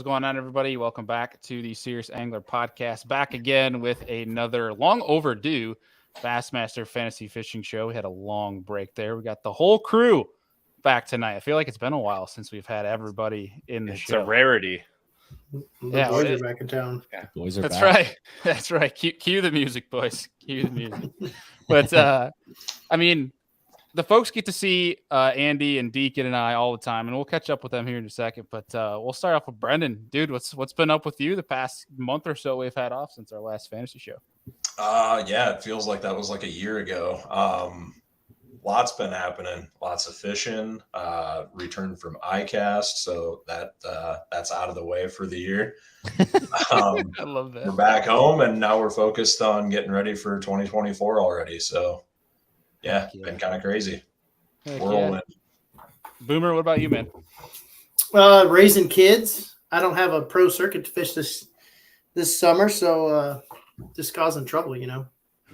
What's going on, everybody? Welcome back to the Serious Angler Podcast. Back again with another long overdue Bassmaster Fantasy Fishing show. We had a long break there. We got the whole crew back tonight. I feel like it's been a while since we've had everybody in the show. It's a rarity. The boys are back in town. Yeah. The boys are That's back. right. That's right. Cue the music, boys. Cue the music. But, I mean, the folks get to see Andy and Deacon and I all the time, and we'll catch up with them here in a second. But we'll start off with Brendan. Dude, what's been up with you the past month or so we've had off since our last fantasy show? Yeah, it feels like that was like a year ago. Lots been happening. Lots of fishing. Returned from ICAST, so that's out of the way for the year. I love that. We're back home, and now we're focused on getting ready for 2024 already. So, yeah, been kind of crazy. Whirlwind. Yeah. Boomer, what about you, man? Raising kids. I don't have a pro circuit to fish this summer, so just causing trouble, you know.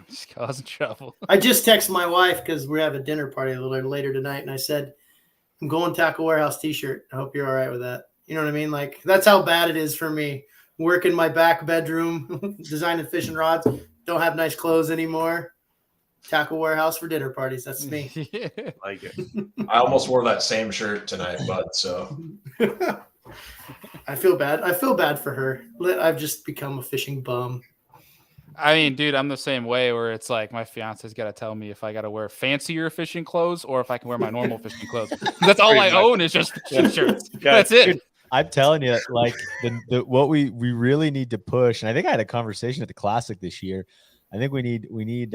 Just causing trouble. I just texted my wife because we have a dinner party a little later tonight, and I said, I'm going Tackle Warehouse t-shirt. I hope you're all right with that. You know what I mean? Like, that's how bad it is for me. Work in my back bedroom, designing fishing rods, don't have nice clothes anymore. Tackle Warehouse for dinner parties. That's me. Yeah. Like it. I almost wore that same shirt tonight, bud. So I feel bad. I feel bad for her. I've just become a fishing bum. I mean, dude, I'm the same way where it's like my fiance's got to tell me if I got to wear fancier fishing clothes or if I can wear my normal fishing clothes. That's all I own is just fishing shirts. That's it. Dude, I'm telling you, like what we really need to push, and I think I had a conversation at the Classic this year. I think we need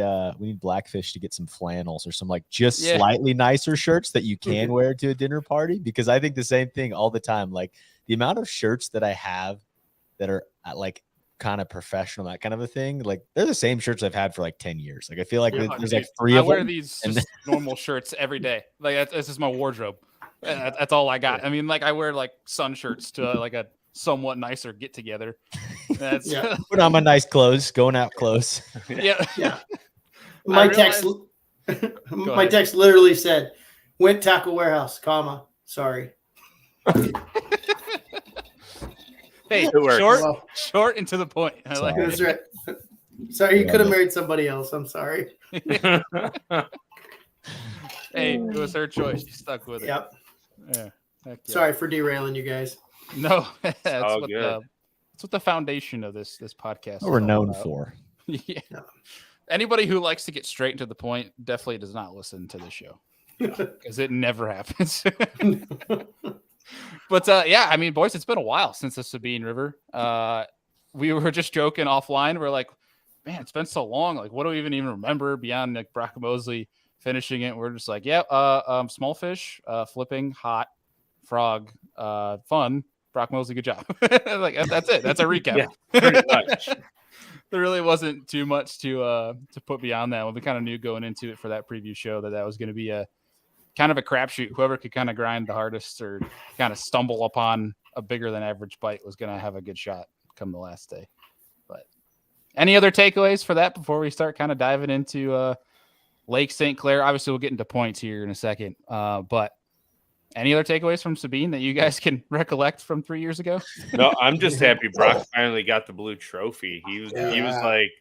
Blackfish to get some flannels or some like just slightly nicer shirts that you can wear to a dinner party, because I think the same thing all the time. Like the amount of shirts that I have that are like kind of professional, that kind of a thing, like they're the same shirts I've had for like 10 years. Like I feel like there's like three of them. I wear these just normal shirts every day. Like this is my wardrobe. That's all I got. I mean, like I wear like sun shirts to like a somewhat nicer get together. That's put on my nice clothes, going out close. Yeah. My text literally said, "Went Tackle Warehouse, comma, sorry." Hey, short and to the point. I like it. That's right. Sorry, you could have married somebody else. I'm sorry. Hey, it was her choice. She stuck with it. Yep. Yeah. Sorry for derailing you guys. No, that's all what good. That's what the foundation of this podcast. What we're known for. Yeah. Anybody who likes to get straight to the point definitely does not listen to the show because it never happens. But yeah, I mean, boys, it's been a while since the Sabine River. We were just joking offline. We're like, man, it's been so long. Like, what do we even remember beyond like Brock Mosley finishing it? We're just like, yeah, small fish, flipping, hot, frog, fun. Brock Mosley, good job. Like that's it. That's a recap. Yeah, pretty much. There really wasn't too much to put beyond that. We kind of knew going into it for that preview show that was going to be a kind of a crapshoot. Whoever could kind of grind the hardest or kind of stumble upon a bigger than average bite was going to have a good shot come the last day. But any other takeaways for that before we start kind of diving into Lake St. Clair? Obviously, we'll get into points here in a second. But any other takeaways from Sabine that you guys can recollect from 3 years ago? No, I'm just happy Brock finally got the blue trophy. He was like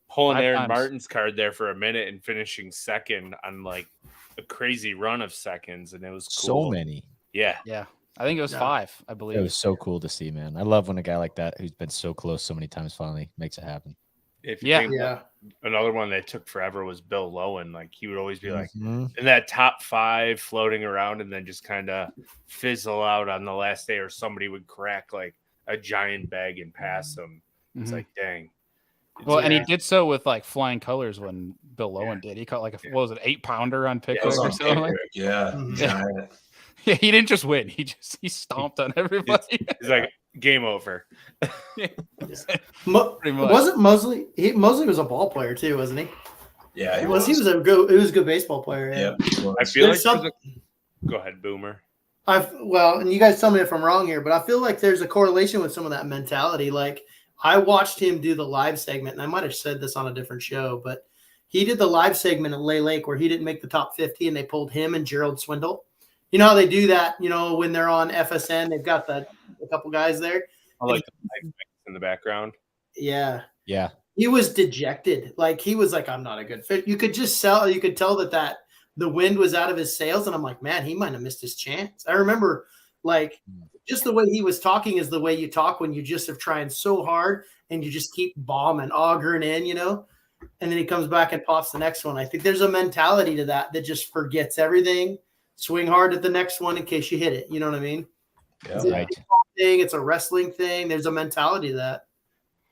pulling Aaron Martin's card there for a minute and finishing second on like a crazy run of seconds, and it was cool. So many. Yeah. I think it was 5, I believe. It was so cool to see, man. I love when a guy like that who's been so close so many times finally makes it happen. If you think another one that took forever was Bill Lowen. Like he would always be like in that top 5 floating around and then just kind of fizzle out on the last day, or somebody would crack like a giant bag and pass him. It's like, dang. Well, and he did so with like flying colors when Bill Lowen did. He caught like what was it, 8-pounder on Pickwick or something? Like? Yeah. Yeah, he didn't just win. He stomped on everybody. He's like, game over. Pretty much. Wasn't Mosley? Mosley was a ball player too, wasn't he? Yeah, he was. He was a good baseball player. Yeah. I feel like go ahead, Boomer. And you guys tell me if I'm wrong here, but I feel like there's a correlation with some of that mentality. Like I watched him do the live segment, and I might have said this on a different show, but he did the live segment at Lay Lake where he didn't make the top 50, and they pulled him and Gerald Swindle. You know how they do that, you know, when they're on FSN, they've got a couple guys there. I like the lights in the background. Yeah. Yeah. He was dejected. Like, he was like, I'm not a good fit. You could tell that the wind was out of his sails. And I'm like, man, he might have missed his chance. I remember, like, just the way he was talking is the way you talk when you just are trying so hard and you just keep bombing, augering in, you know, and then he comes back and pops the next one. I think there's a mentality to that just forgets everything. Swing hard at the next one in case you hit it. You know what I mean? Yeah. It's a thing. It's a wrestling thing. There's a mentality to that.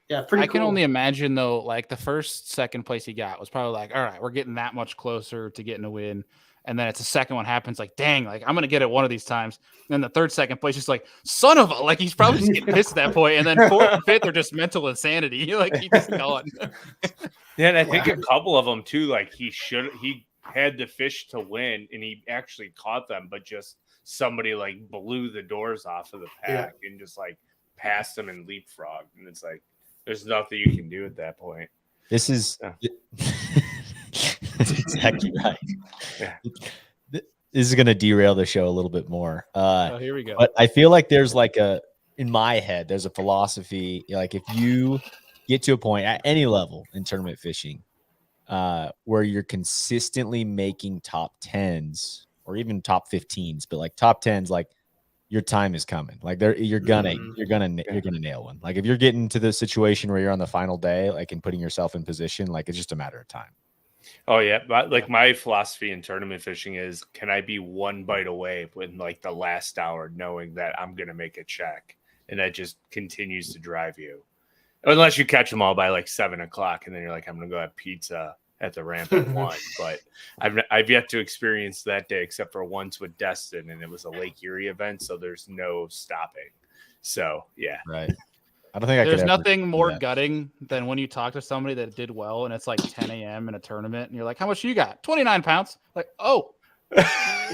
Yeah, pretty I cool. can only imagine, though, like the second place he got was probably like, all right, we're getting that much closer to getting a win. And then it's the second one happens, like, dang, like I'm going to get it one of these times. And then the third, second place is like, son of a, like he's probably just getting pissed at that point. And then fourth and fifth are just mental insanity. Like he's just gone. Yeah, and I think a couple of them too, like he had the fish to win and he actually caught them, but just somebody like blew the doors off of the pack and just like passed them and leapfrogged. And it's like, there's nothing you can do at that point. This is that's exactly right. Yeah. This is going to derail the show a little bit more. Here we go. But I feel like there's like in my head, there's a philosophy. Like if you get to a point at any level in tournament fishing where you're consistently making top 10s or even top 15s, but like top 10s, like your time is coming. Like you're gonna nail one. Like if you're getting to the situation where you're on the final day, like and putting yourself in position, like it's just a matter of time. Oh yeah, but like my philosophy in tournament fishing is, can I be one bite away in like the last hour, knowing that I'm gonna make a check, and that just continues to drive you, unless you catch them all by like 7 o'clock, and then you're like, I'm gonna go have pizza at the ramp at 1. But I've yet to experience that day, except for once with Destin, and it was a Lake Erie event, so there's no stopping. So yeah, right. I don't think there's nothing more gutting than when you talk to somebody that did well and it's like 10 a.m. in a tournament and you're like, how much you got? 29 pounds. Like, oh,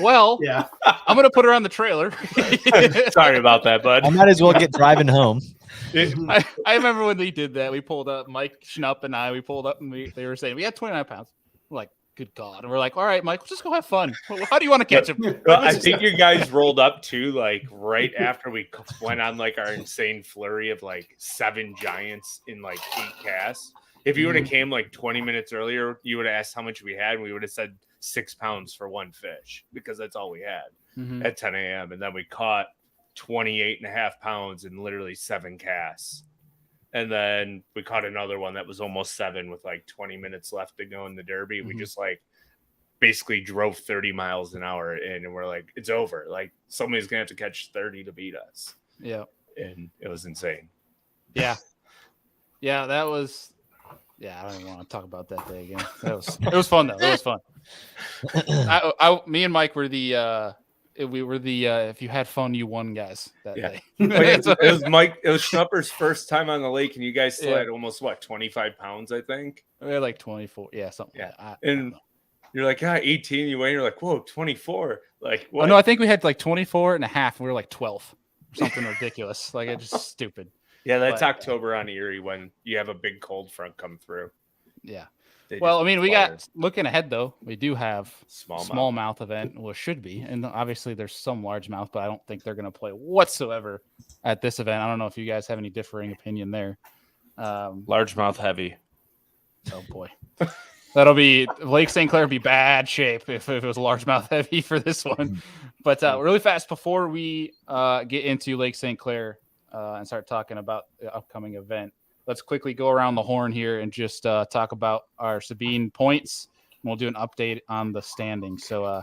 well, yeah, I'm going to put her on the trailer. Sorry about that, bud. I might as well get driving home. I remember when they did that. We pulled up, Mike Schnupp and I, we pulled up and they were saying, we had 29 pounds. We're like, good God. And we're like, all right, Mike, just go have fun. How do you want to catch him? Well, I think you guys rolled up too, like right after we went on like our insane flurry of like 7 giants in like 8 casts. If you would have came like 20 minutes earlier, you would have asked how much we had, and we would have said 6 pounds for one fish because that's all we had at 10 a.m. And then we caught 28.5 pounds in literally 7 casts. And then we caught another one that was almost 7 with like 20 minutes left to go in the Derby. We just like basically drove 30 miles an hour in, and we're like, it's over. Like somebody's going to have to catch 30 to beat us. Yeah. And it was insane. Yeah. Yeah, that was, I don't even want to talk about that day again. It was fun though. It was fun. Me and Mike were if you had fun, you won guys that day. It was Mike. It was Schnupper's first time on the lake, and you guys still had almost 25 pounds, I think. We had like 24, something. Yeah, like and you're like, 18. You weigh, you're like, whoa, 24. Like, what? Oh no, I think we had like 24 and a half. And we were like 12, something ridiculous. Like it's just stupid. Yeah, that's October on Erie when you have a big cold front come through. Yeah. Well, I mean, we got looking ahead though. We do have smallmouth event, well, should be, and obviously there's some largemouth, but I don't think they're going to play whatsoever at this event. I don't know if you guys have any differing opinion there. Largemouth heavy. Oh boy, that'll be Lake St. Clair would be bad shape if it was largemouth heavy for this one. But really fast before we get into Lake St. Clair and start talking about the upcoming event, let's quickly go around the horn here and just talk about our Sabine points. And we'll do an update on the standings. So,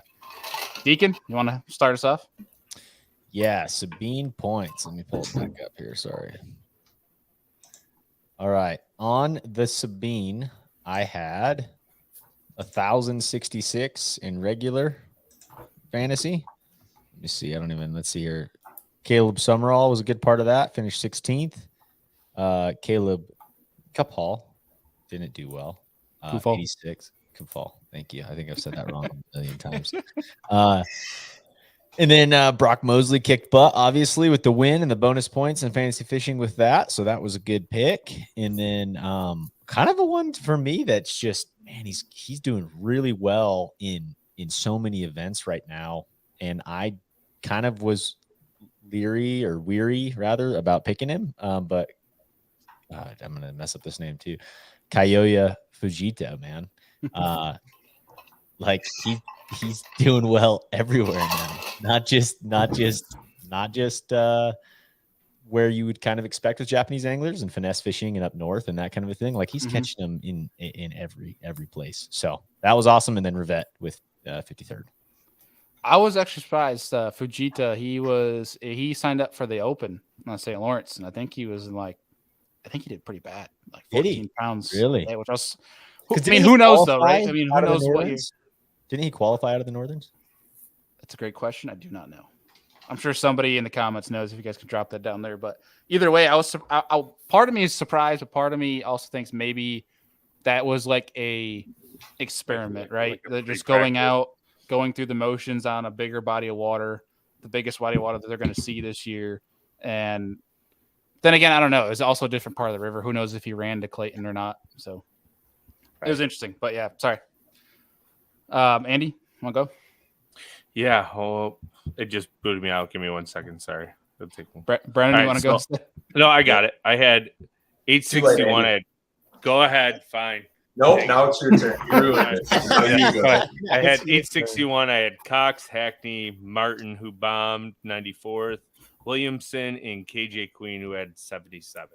Deacon, you want to start us off? Yeah, Sabine points. Let me pull it back up here. Sorry. All right. On the Sabine, I had 1,066 in regular fantasy. Let me see. Let's see here. Caleb Summerall was a good part of that. Finished 16th. Caleb Cuphall didn't do well. 86. Cuphall. Thank you. I think I've said that wrong a million times. And then Brock Mosley kicked butt, obviously, with the win and the bonus points and fantasy fishing with that. So that was a good pick. And then kind of a one for me that's just, man, he's doing really well in so many events right now. and I kind of was weary rather about picking him. But I'm gonna mess up this name too. Kayoya Fujita, man. Like he's doing well everywhere now. Not just where you would kind of expect with Japanese anglers and finesse fishing and up north and that kind of a thing. Like he's catching them in every place. So that was awesome. And then Rivette with 53rd. I was actually surprised. Fujita, he signed up for the Open on St. Lawrence, and I think he was I think he did pretty bad, like 14 pounds. Really? Which was, I mean, who knows though, right? I mean, who knows what you. Didn't he qualify out of the Northerns? That's a great question. I do not know. I'm sure somebody in the comments knows. If you guys can drop that down there, but either way, part of me is surprised, but part of me also thinks maybe that was like a experiment, right? They're just going through the motions on a bigger body of water, the biggest body of water that they're going to see this year. And then again, I don't know. It's also a different part of the river. Who knows if he ran to Clayton or not? So it was interesting, but yeah, sorry. Andy, want to go? Yeah. Oh, it just booted me out. Give me 1 second. Sorry. Brennan, you want to go? No, I got it. I had 861. Go ahead. Fine. Nope. Now it's your turn. I had 861. I had Cox, Hackney, Martin, who bombed 94th, Williamson, and KJ Queen, who had 77th.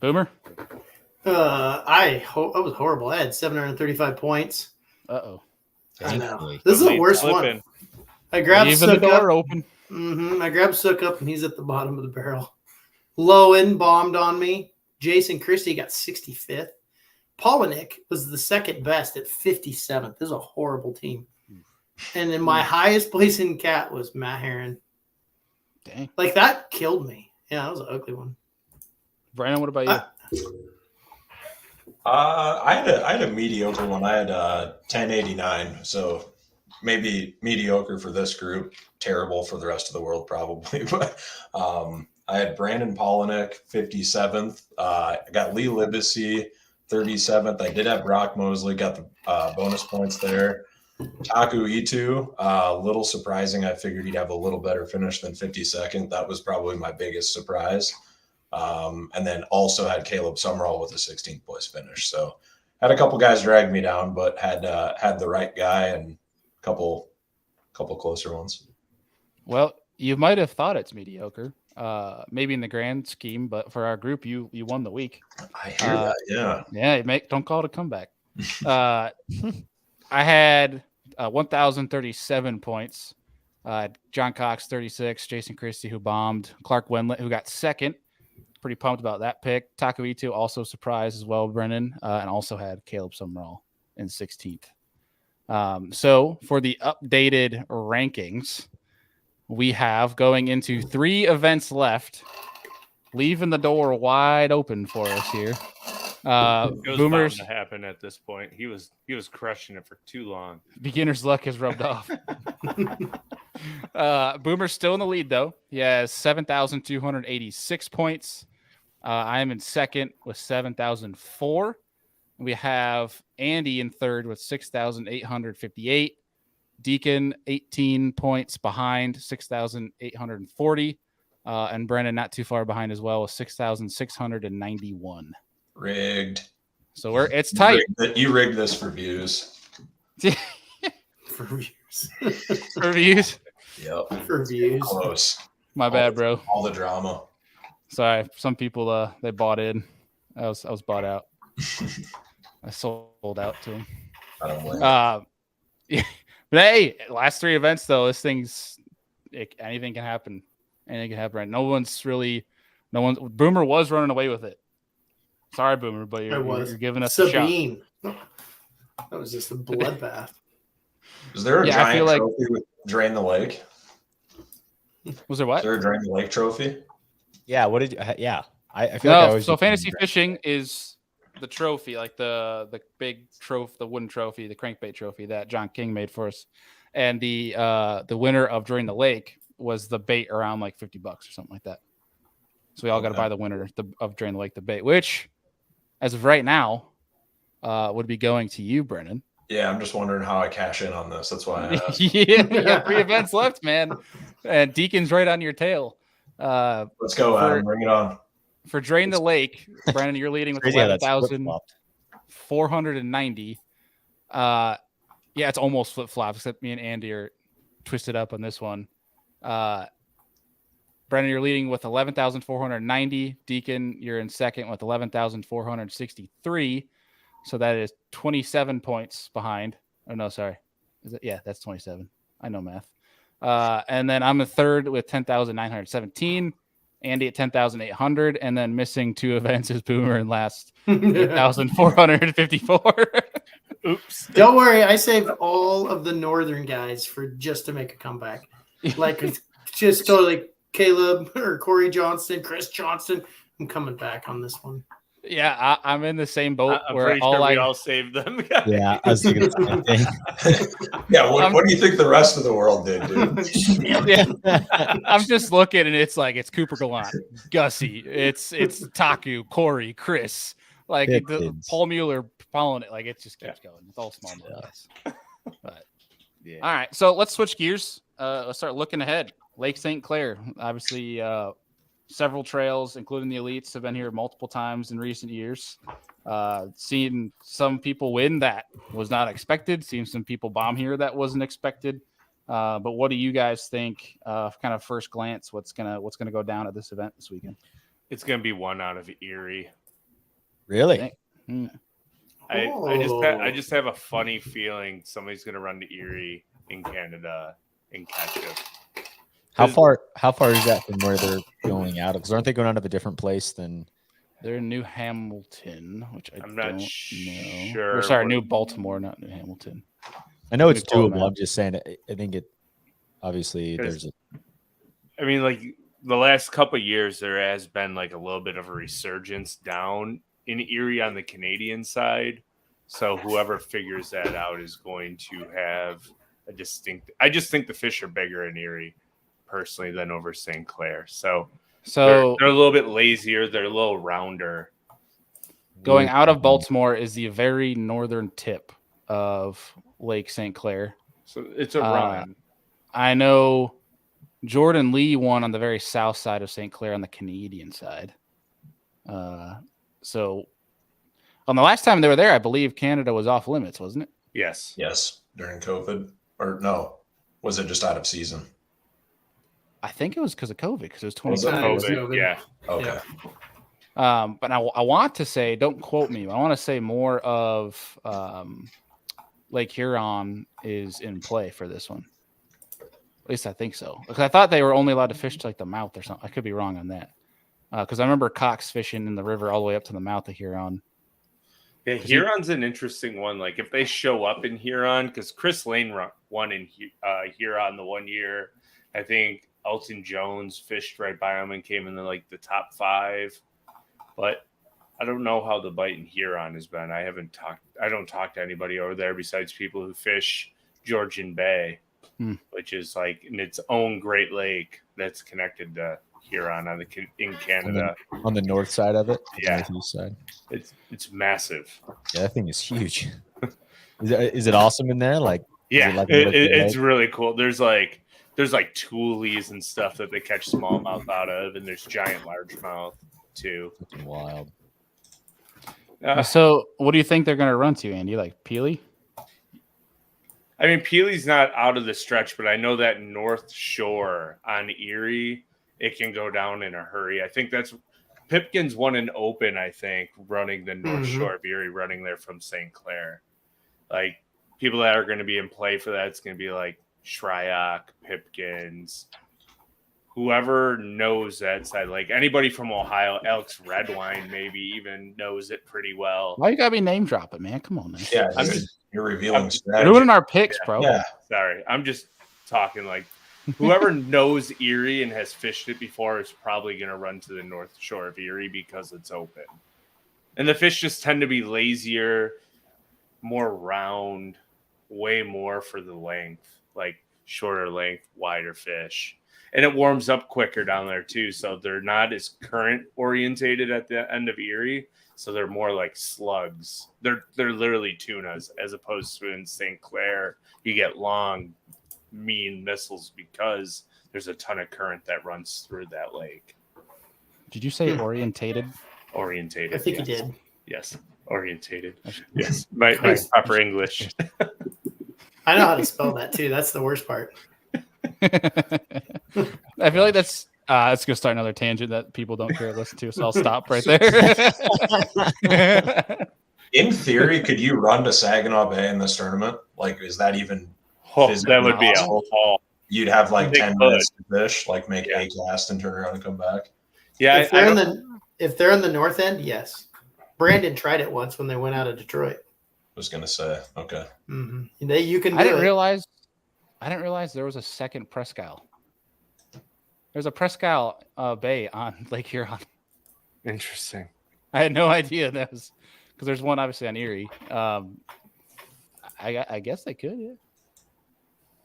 Boomer? I was horrible. I had 735 points. Uh-oh. I know. This is the worst one. I grabbed Sook up. Open. I grabbed Sook up, and he's at the bottom of the barrel. Lowen bombed on me. Jason Christie got 65th. Polinick was the second best at 57th. This is a horrible team. And then my highest place in cat was Matt Herron. Dang. Like, that killed me. Yeah, that was an ugly one. Brandon, what about you? I had a mediocre one. I had 1089. So maybe mediocre for this group, terrible for the rest of the world probably. But I had Brandon Polinick 57th. I got Lee Libesy 37th. I did have Brock Mosley, got the bonus points there. Taku Itu, a little surprising. I figured he'd have a little better finish than 52nd. That was probably my biggest surprise. And then also had Caleb Summerall with a 16th place finish. So had a couple guys drag me down, but had the right guy and a couple closer ones. Well, you might have thought it's mediocre, maybe in the grand scheme, but for our group, you won the week. I hear that. Yeah. Yeah. Don't call it a comeback. I had 1,037 points. John Cox 36, Jason Christie who bombed, Clark Wendlandt who got second. Pretty pumped about that pick. Taku Itu also surprised as well, Brennan, and also had Caleb Summerall in 16th. So for the updated rankings, we have going into 3 events left, leaving the door wide open for us here. It was Boomer's bound to happen at this point. He was crushing it for too long. Beginner's luck has rubbed off. Boomer's still in the lead though. He has 7,286 points. I am in second with 7,004. We have Andy in third with 6,858. Deacon 18 points behind, 6,840. And Brennan not too far behind as well with 6,691. Rigged. So it's tight. You rigged this for views. For views. For views? Yep. For views. Close. My bad, bro. All the drama. Sorry. Some people they bought in. I was bought out. I sold out to them. I don't blame yeah. But hey, last 3 events though, anything can happen. Anything can happen. Boomer was running away with it. Sorry, Boomer, but you're giving us Sabine. A shot. That was just a bloodbath. Is there a giant trophy with Drain the Lake? Was there what? Is there a Drain the Lake trophy? Yeah. What did you? Yeah. I feel like I always so fantasy fishing is the trophy, like the big trophy, the wooden trophy, the crankbait trophy that John King made for us, and the winner of Drain the Lake was the bait around like $50 or something like that. So we all got to buy the winner of Drain the Lake, the bait, which as of right now would be going to you, Brennan. Yeah, I'm just wondering how I cash in on this. That's why I asked. Yeah, you got 3 events left, man. And Deacon's right on your tail. Let's go, Adam. Bring it on. For Drain the Lake, Brandon, you're leading with Crazy how that's 11,490. Yeah, it's almost flip-flop, except me and Andy are twisted up on this one. Brandon, you're leading with 11,490. Deacon, you're in second with 11,463. So that is 27 points behind. Oh, no, sorry. Is it? Yeah, that's 27. I know math. And then I'm in third with 10,917. Andy at 10,800. And then missing 2 events is Boomer in last, 8,454. Oops. Don't worry. I saved all of the northern guys for just to make a comeback. Like, just totally Caleb or Corey Johnston, Chris Johnston. I'm coming back on this one. Yeah, I'm in the same boat. I'm where pretty sure we all saved them. Yeah, I was thinking the same thing. Yeah, what do you think the rest of the world did, dude? Yeah. I'm just looking, and it's like it's Cooper Gallant, Gussie, it's Taku, Corey, Chris, like Paul Mueller following it. Like it just keeps going. It's all small guys. But yeah. All right, so let's switch gears. Let's start looking ahead. Lake St. Clair, obviously. Several trails, including the elites, have been here multiple times in recent years. Seeing some people win that was not expected. Seeing some people bomb here that wasn't expected. But what do you guys think? Kind of first glance, what's gonna go down at this event this weekend? It's gonna be one out of Erie. Really? I just have a funny feeling somebody's gonna run to Erie in Canada and catch it. How far is that from where they're going out of? Because aren't they going out of a different place than? They're in New Hamilton, which I'm don't not know. sure. Or sorry, New Baltimore, not New Hamilton. I know it's doable. I'm just saying. I think it. Obviously, there's. I mean, like the last couple of years, there has been like a little bit of a resurgence down in Erie on the Canadian side. So whoever figures that out is going to have a distinct. I just think the fish are bigger in Erie, personally, than over St. Clair. So they're a little bit lazier. They're a little rounder. Going out of Baltimore is the very northern tip of Lake St. Clair. So it's a run. I know Jordan Lee won on the very south side of St. Clair on the Canadian side. So on the last time they were there, I believe Canada was off limits, wasn't it? Yes. Yes, during COVID. Or no, was it just out of season? I think it was because of COVID, because it was 2020. COVID, yeah. Okay. Yeah. But I want to say, don't quote me, but I want to say more of Lake Huron is in play for this one. At least I think so. Because I thought they were only allowed to fish to like the mouth or something. I could be wrong on that. Because I remember Cox fishing in the river all the way up to the mouth of Huron. Yeah, Huron's an interesting one. Like if they show up in Huron, because Chris Lane won in Huron the one year. I think Elton Jones fished right by him and came in like the top 5. But I don't know how the bite in Huron has been. I don't talk to anybody over there besides people who fish Georgian Bay, which is like in its own Great Lake that's connected to Huron in Canada. On the north side of it? Yeah. Northeast side. It's massive. Yeah, that thing is huge. Is it awesome in there? Like, yeah, it's really cool. There's like toolies and stuff that they catch smallmouth out of, and there's giant largemouth too. That's wild. So what do you think they're going to run to, Andy? Like Peely? I mean, Peely's not out of the stretch, but I know that North Shore on Erie, it can go down in a hurry. I think that's Pipkin's won an open, I think, running the North Shore of Erie, running there from St. Clair. Like, people that are going to be in play for that, it's going to be like Shryock, Pipkins, whoever knows that side. Like, anybody from Ohio, Alex Redwine maybe even knows it pretty well. Why you got to be name dropping, man? Come on, man. Yeah, you're revealing strategy. Ruining our picks, bro. Yeah. Sorry, I'm just talking like whoever knows Erie and has fished it before is probably going to run to the North Shore of Erie because it's open. And the fish just tend to be lazier, more round, way more for the length, like shorter length, wider fish. and it warms up quicker down there too. So they're not as current orientated at the end of Erie. So they're more like slugs. They're literally tunas, as opposed to in St. Clair, you get long, mean missiles because there's a ton of current that runs through that lake. Did you say orientated? Orientated. I think yes. you did. Yes, orientated. Yes, my proper English. I know how to spell that too. That's the worst part. I feel like that's going to start another tangent that people don't care to listen to, so I'll stop right there. In theory, could you run to Saginaw Bay in this tournament? Like, is that even that would be a whole haul. You'd have like 10 minutes to fish, like make a cast and turn around and come back. Yeah, if they're in the north end, yes. Brandon tried it once when they went out of Detroit. I was gonna say, okay. Mm-hmm. You can. I didn't realize there was a second Presque Isle. There's a Presque Isle Bay on Lake Huron. Interesting. I had no idea that was because there's one obviously on Erie. I guess they could. Yeah.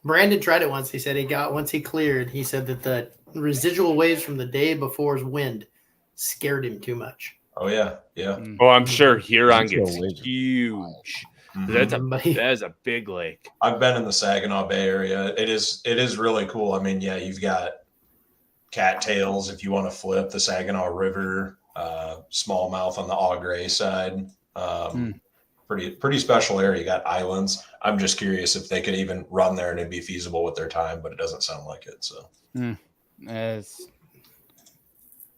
Brandon tried it once. He said once he cleared. He said that the residual waves from the day before's wind scared him too much. Oh yeah. Oh, I'm sure Huron gets huge. Mm-hmm. That is a big lake. I've been in the Saginaw Bay area. It is really cool. I mean, yeah, you've got cattails if you want to flip the Saginaw River, smallmouth on the Au Gres side. Pretty special area. You got islands. I'm just curious if they could even run there and it'd be feasible with their time, but it doesn't sound like it. So.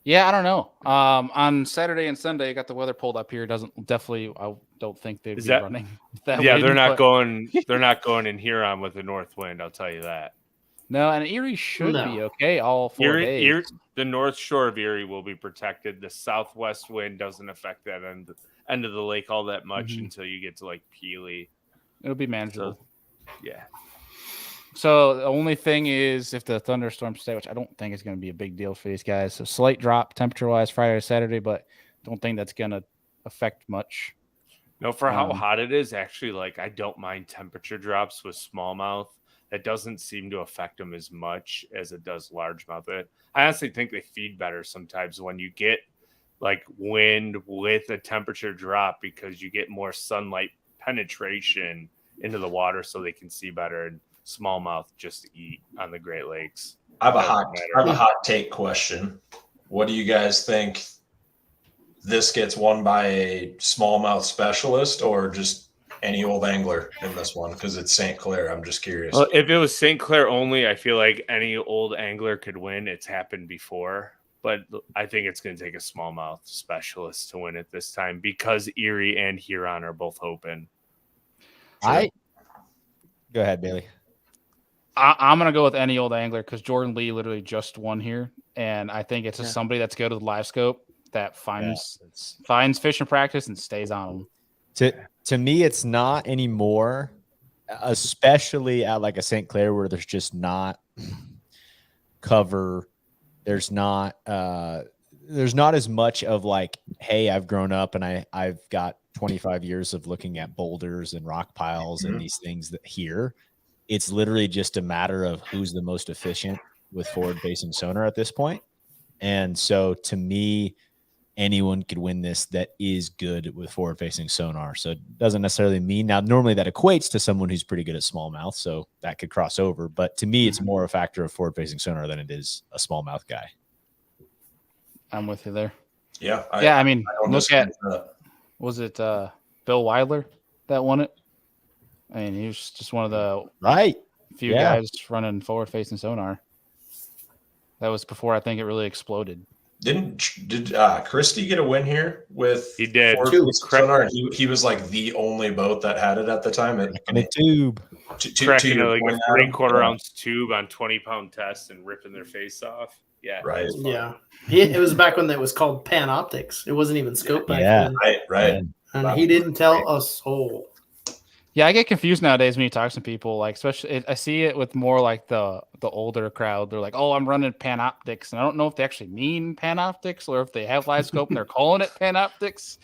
Yeah, I don't know. On Saturday and Sunday, I got the weather pulled up here. I don't think they'd be running. That wind, they're not going. They're not going in Huron with the north wind. I'll tell you that. No, and Erie should be okay all 4 days. The north shore of Erie will be protected. The southwest wind doesn't affect that end of the lake all that much until you get to like Peely. It'll be manageable. So, yeah. So the only thing is if the thunderstorms stay, which I don't think is going to be a big deal for these guys. So slight drop temperature-wise Friday to Saturday, but don't think that's going to affect much. No, for how hot it is, actually, like I don't mind temperature drops with smallmouth. That doesn't seem to affect them as much as it does largemouth. I honestly think they feed better sometimes when you get like wind with a temperature drop because you get more sunlight penetration into the water so they can see better. And smallmouth just eat on the Great Lakes. I have a hot take question. What do you guys think? This gets won by a smallmouth specialist or just any old angler in this one? Because it's St. Clair. I'm just curious. Well, if it was St. Clair only, I feel like any old angler could win. It's happened before. But I think it's going to take a smallmouth specialist to win it this time because Erie and Huron are both open. Go ahead, Bailey. I'm going to go with any old angler because Jordan Lee literally just won here. And I think it's just somebody that's good with live scope that finds fish in practice and stays on them. To me, it's not anymore, especially at like a St. Clair where there's just not cover. There's not as much of like, hey, I've grown up and I've got 25 years of looking at boulders and rock piles and these things that here. It's literally just a matter of who's the most efficient with forward-facing sonar at this point. And so to me, anyone could win this that is good with forward-facing sonar. So it doesn't necessarily mean now normally that equates to someone who's pretty good at smallmouth, so that could cross over. But to me, it's more a factor of forward-facing sonar than it is a smallmouth guy. I'm with you there. Yeah. I mean, look at was it Bill Weidler that won it? I mean, he was just one of the few guys running forward-facing sonar. That was before I think it really exploded. Did Christie get a win here with? He did. Sonar? He was like the only boat that had it at the time. In a tube. Cracking like a 3/4 ounce tube on 20-pound test and ripping their face off. Yeah. Right. Yeah. It was back when that was called Panoptics. It wasn't even scope back then. Right. And he didn't tell a soul. Yeah, I get confused nowadays when you talk to people. Like, especially, I see it with more like the older crowd. They're like, "Oh, I'm running Panoptics," and I don't know if they actually mean Panoptics or if they have live scope and they're calling it Panoptics.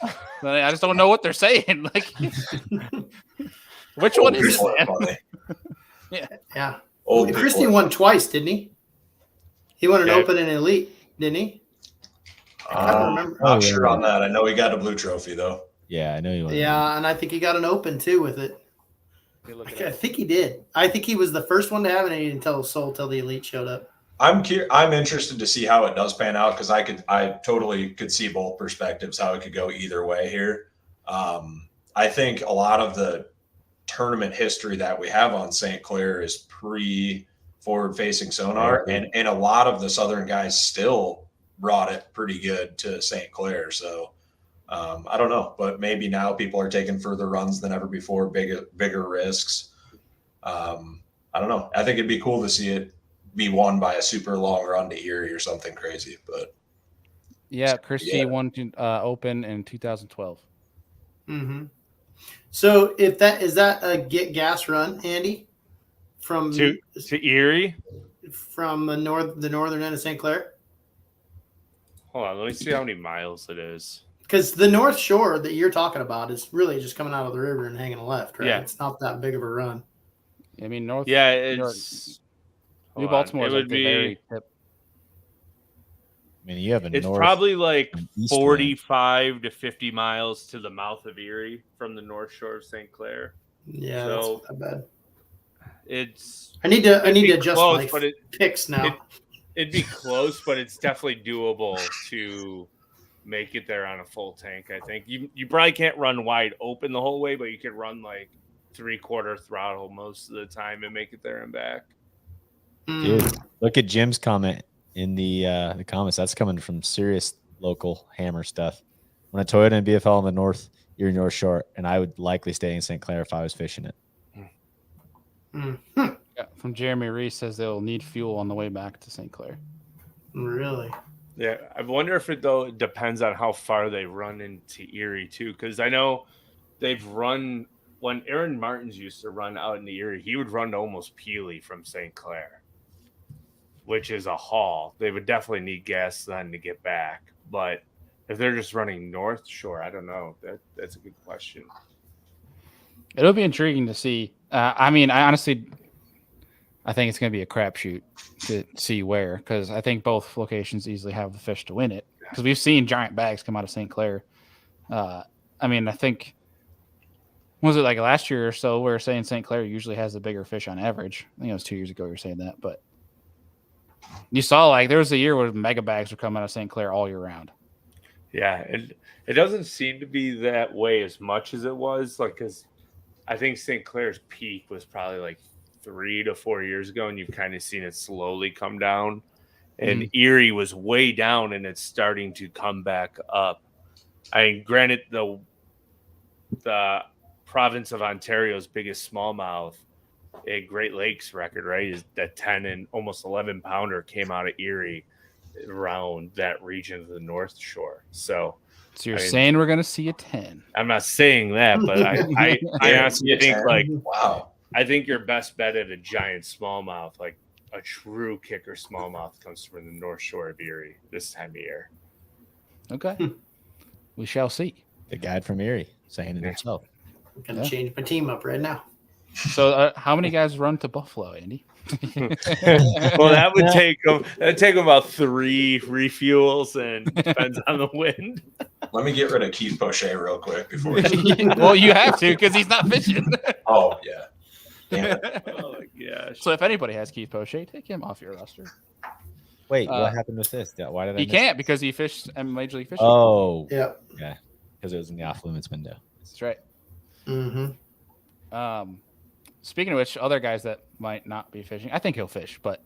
I just don't know what they're saying. Like, which one is it? Yeah. Christie won twice, didn't he? He won an Open and Elite, didn't he? I don't remember. Not sure on that. I know he got a blue trophy though. Yeah, I know you. Yeah, and I think he got an Open too with it. I think he did. I think he was the first one to have it, and he didn't sold till the Elite showed up. I'm interested to see how it does pan out because I totally could see both perspectives how it could go either way here. I think a lot of the tournament history that we have on St. Clair is pre-forward facing sonar, and a lot of the Southern guys still brought it pretty good to St. Clair. So I don't know, but maybe now people are taking further runs than ever before, bigger risks. I don't know. I think it'd be cool to see it be won by a super long run to Erie or something crazy. But yeah, Christie won Open in 2012. Mm-hmm. So if that is that a get gas run, Andy, from to Erie, from the northern end of St. Clair? Hold on, let me see how many miles it is. Because the North Shore that you're talking about is really just coming out of the river and hanging left, right? Yeah. It's not that big of a run. I mean, North. Yeah, it's New Baltimore. It would be. Very tip. I mean, you have It's probably like 45 to 50 miles to the mouth of Erie from the North Shore of St. Clair. Yeah, so that's not bad. I need to adjust my picks now. It'd be close, but it's definitely doable to make it there on a full tank. I think you probably can't run wide open the whole way, but you can run like 3/4 throttle most of the time and make it there and back. Dude, look at Jim's comment in the comments. That's coming from serious local hammer stuff. When a Toyota and BFL in the North, Erie North Shore, and I would likely stay in St. Clair if I was fishing it. Yeah, from Jeremy Reese says they'll need fuel on the way back to St. Clair. Really? Yeah, I wonder if it depends on how far they run into Erie too, because I know they've run when Aaron Martins used to run out in the Erie, he would run to almost Peely from St. Clair, which is a haul. They would definitely need gas then to get back, but if they're just running North Shore, I don't know. That's a good question. It'll be intriguing to see. I mean, I think it's going to be a crapshoot to see where, because I think both locations easily have the fish to win it. Because we've seen giant bags come out of St. Clair. I mean, I think, was it like last year or so, we were saying St. Clair usually has the bigger fish on average. I think it was 2 years ago you were saying that, but you saw like there was a year where mega bags were coming out of St. Clair all year round. Yeah, it doesn't seem to be that way as much as it was, like, because I think St. Clair's peak was probably like 3 to 4 years ago, and you've kind of seen it slowly come down. And Erie was way down, and it's starting to come back up. I mean, granted, the province of Ontario's biggest smallmouth, a Great Lakes record, right, is that 10 and almost 11 pounder came out of Erie around that region of the North Shore. So you're saying we're going to see a 10? I'm not saying that, but I honestly think wow. I think your best bet at a giant smallmouth, like a true kicker smallmouth, comes from the North Shore of Erie this time of year. Okay. We shall see. The guide from Erie saying it himself. I'm going to change my team up right now. So how many guys run to Buffalo, Andy? Well, that would take them about 3 refuels, and depends on the wind. Let me get rid of Keith Poche real quick before. Well, you have to, because he's not fishing. Oh yeah. Damn it. Oh my gosh. So if anybody has Keith Poche, take him off your roster. Wait, what happened with this? Why did I? He can't because he fished in Major League Fishing. Oh, yeah, because it was in the off limits window. That's right. Mm-hmm. Speaking of which, other guys that might not be fishing, I think he'll fish, but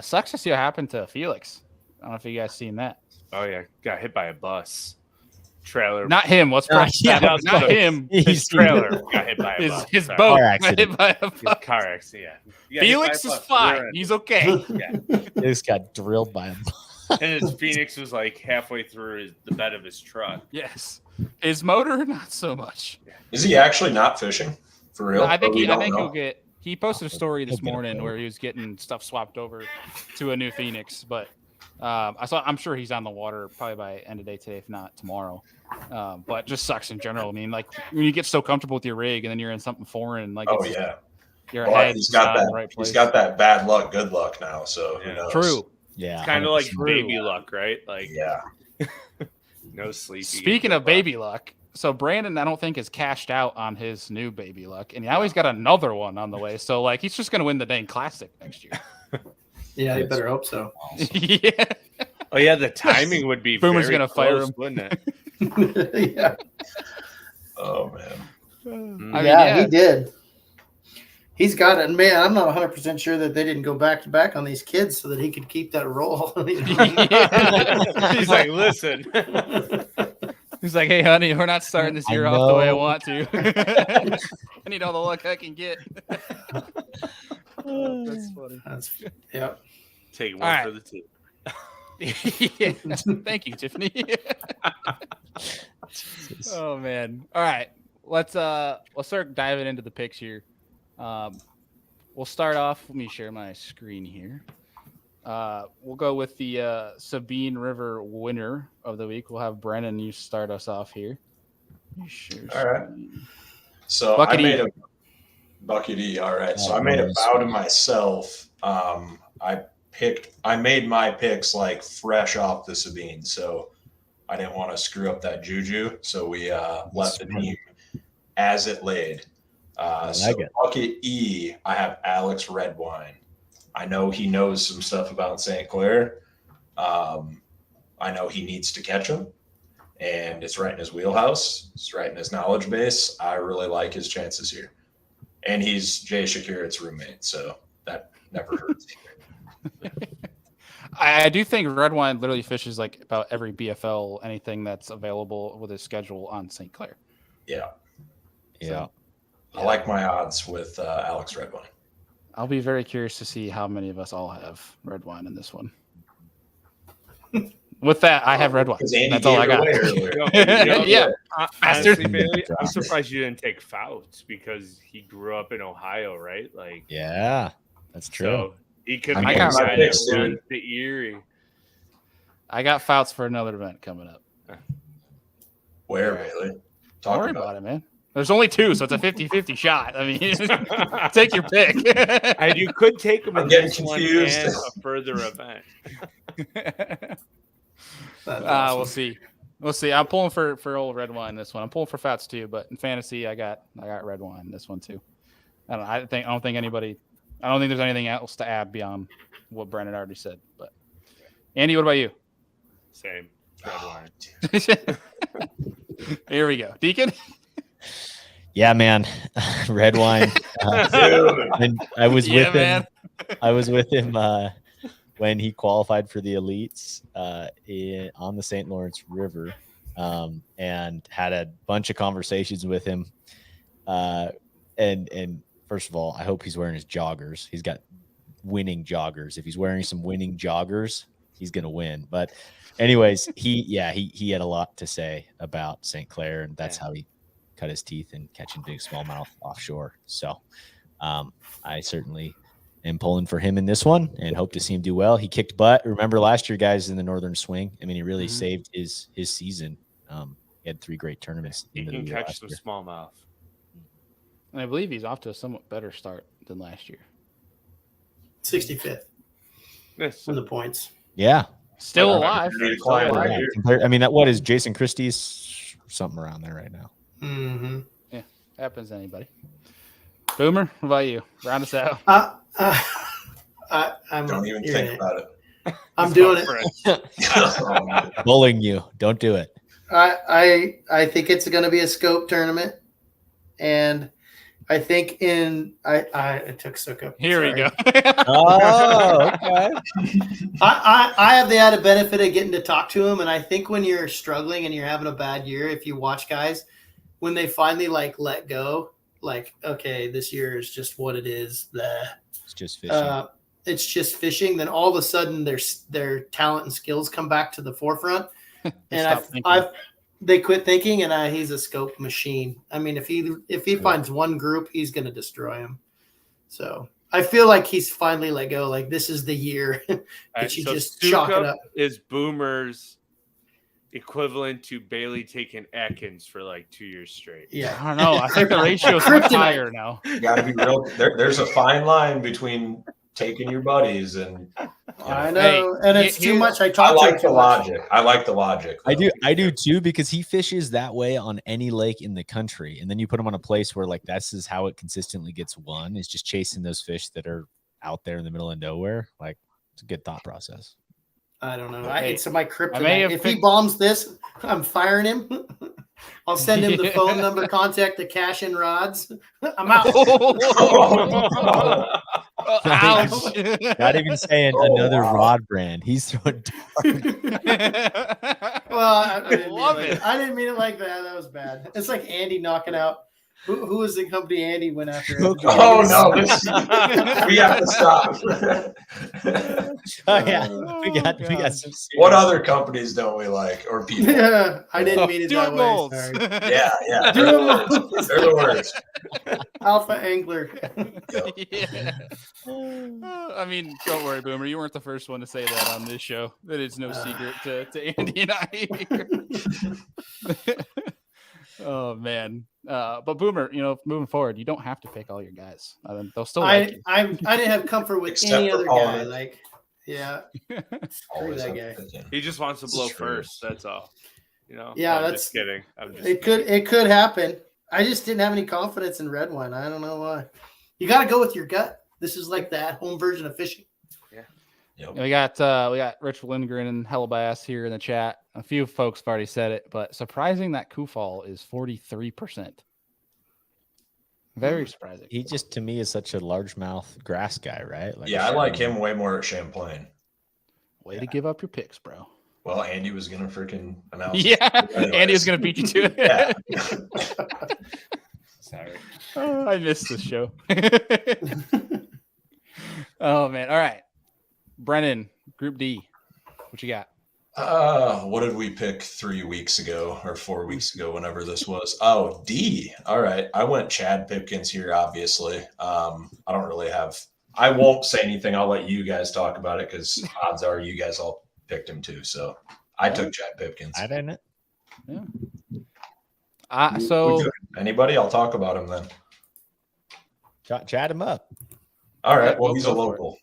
sucks to see what happened to Felix. I don't know if you guys seen that. Oh yeah, got hit by a bus trailer. Not him. Let's not him. His trailer got hit by a bus. His boat got hit by a bus. Car accident. Yeah. Felix is fine. He's okay. Yeah. He just got drilled by him. And his Phoenix was like halfway through the bed of his truck. Yes. His motor, not so much. Is he actually not fishing for real? No, I think he'll get. He posted a story this morning where he was getting stuff swapped over to a new Phoenix, but I'm sure he's on the water probably by end of day today, if not tomorrow. But just sucks in general. I mean, like when you get so comfortable with your rig and then you're in something foreign, like yeah. Your head's he's got not in that. the right place. He's got that bad luck, good luck now. So who knows? True. Yeah, It's kind of like 100%. baby luck, right? Like, Yeah. no sleep. Speaking of baby luck, so Brandon, I don't think is cashed out on his new baby luck, and now he's got another one on the way. So like, he's just gonna win the dang classic next year. Yeah, you better hope so. Yeah. Oh yeah, the timing would be. Boomer's very gonna fire close, him, wouldn't it? Yeah. Oh man. I mean, Yeah, he did. He's got it, man. I'm not 100% sure that they didn't go back to back on these kids so that he could keep that role. Yeah. He's like, listen. He's like, hey, honey, we're not starting this year off the way I want to. I need all the luck I can get. That's funny. Yeah. Take one for the team. Yeah. Thank you, Tiffany. Oh man. All right. Let's start diving into the picks here. We'll start off. Let me share my screen here. We'll go with the Sabine River winner of the week. We'll have Brennan, you start us off here. All right. So Bucket I made E. a Bucket E. All right. So I made a vow to myself. I made my picks like fresh off the Sabine. So I didn't want to screw up that juju. So we left the team as it laid. So Bucket E, I have Alex Redwine. I know he knows some stuff about St. Clair. I know he needs to catch them, and it's right in his wheelhouse. It's right in his knowledge base. I really like his chances here. And he's Jay Shakirat's roommate, so that never hurts either. I do think Redwine literally fishes like about every BFL, anything that's available with his schedule on St. Clair. Yeah. Yeah. I like my odds with Alex Redwine. I'll be very curious to see how many of us all have Redwine in this one. With that, I have Redwine. That's all I got. Yeah. Honestly, Bailey, I'm surprised you didn't take Fouts because he grew up in Ohio, right? Like, yeah, that's true. So he could be I a got guy my that picks, dude. runs to Erie. I got Fouts for another event coming up. Where, Bailey? Don't worry about it, man. There's only two, so it's a 50-50 shot. I mean, take your pick. And you could take him in getting this one confused. and a further event. Awesome. We'll see. We'll see. I'm pulling for old Redwine this one. I'm pulling for Fouts too, but in fantasy, I got Redwine this one too. I don't think there's anything else to add beyond what Brennan already said. But Andy, what about you? Same. Redwine. Here we go, Deacon. Yeah, man. Redwine. And I was with him. I was with him when he qualified for the elites on the St. Lawrence River, and had a bunch of conversations with him. And first of all, I hope he's wearing his joggers. He's got winning joggers. If he's wearing some winning joggers, he's gonna win. But anyways, he had a lot to say about St. Clair, and that's how he cut his teeth in catching big smallmouth offshore. So I certainly am pulling for him in this one and hope to see him do well. He kicked butt. Remember last year, guys, in the Northern Swing. I mean, he really saved his season. He had 3 great tournaments. He can catch some smallmouth. And I believe he's off to a somewhat better start than last year. 65th from the points. Yeah. Still alive. I mean, what is Jason Christie's something around there right now? Mm-hmm. Yeah, happens to anybody. Boomer, what about you? Round us out. I'm Don't even think about it. I'm doing it. Bullying you. Don't do it. I think it's going to be a scope tournament, and I think I took Sukup. Here we go. Oh, okay. I have the added benefit of getting to talk to him, and I think when you're struggling and you're having a bad year, if you watch guys, when they finally let go, okay, this year is just what it is. It's just fishing. It's just fishing. Then all of a sudden, their talent and skills come back to the forefront, and they quit thinking. And he's a scope machine. I mean, if he finds one group, he's going to destroy him. So I feel like he's finally let go. Like, this is the year that you just chalk it up. Is Boomer's equivalent to Bailey taking Atkins for 2 years straight. Yeah, I don't know. I think the ratio is much higher now. You got to be real. There's a fine line between taking your buddies and I know, and it's too much. I like the logic. I like the logic. Though. I do too, because he fishes that way on any lake in the country, and then you put him on a place where like this is how it consistently gets won, is just chasing those fish that are out there in the middle of nowhere. Like, it's a good thought process. I don't know. It's my kryptonite. If he bombs this, I'm firing him. I'll send him the phone number, contact the cash and rods. I'm out. Ouch. Not even saying another rod brand. He's throwing Well, I didn't mean it like that. That was bad. It's like Andy knocking out. Who was the company Andy went after? Oh no! We have to stop. We got some. What other companies don't we like, or people? Yeah, I didn't mean it that way. Sorry. Yeah. They're the worst. Alpha Angler. Yeah. I mean, don't worry, Boomer. You weren't the first one to say that on this show. That is no secret to Andy and I. Oh man. But Boomer, moving forward, you don't have to pick all your guys. They'll still like you. I didn't have comfort with Except any for other Paul. guy. Like, yeah. Screw that guy. He just wants to blow first. That's all. Yeah, I'm just kidding. It could happen. I just didn't have any confidence in red wine. I don't know why. You got to go with your gut. This is like the at-home version of fishing. Yep. We got Rich Lindgren and Hellabass here in the chat. A few folks have already said it, but surprising that Kufal is 43%. Very surprising. He just, to me, is such a largemouth grass guy, right? Like I like him way more at Champlain. Way to give up your picks, bro. Well, Andy was gonna freaking announce. Yeah, Andy was gonna beat you to it. Yeah. Sorry. Oh, I missed this show. Oh man! All right, Brennan, Group D. What you got? What did we pick 3 weeks ago or 4 weeks ago, whenever this was? Oh, D. All right. I went Chad Pipkins here, obviously. I don't really have, I won't say anything. I'll let you guys talk about it because odds are you guys all picked him too. So I took Chad Pipkins. I didn't. Yeah. So anybody? I'll talk about him then. Chat him up. All right. Well, he's a local.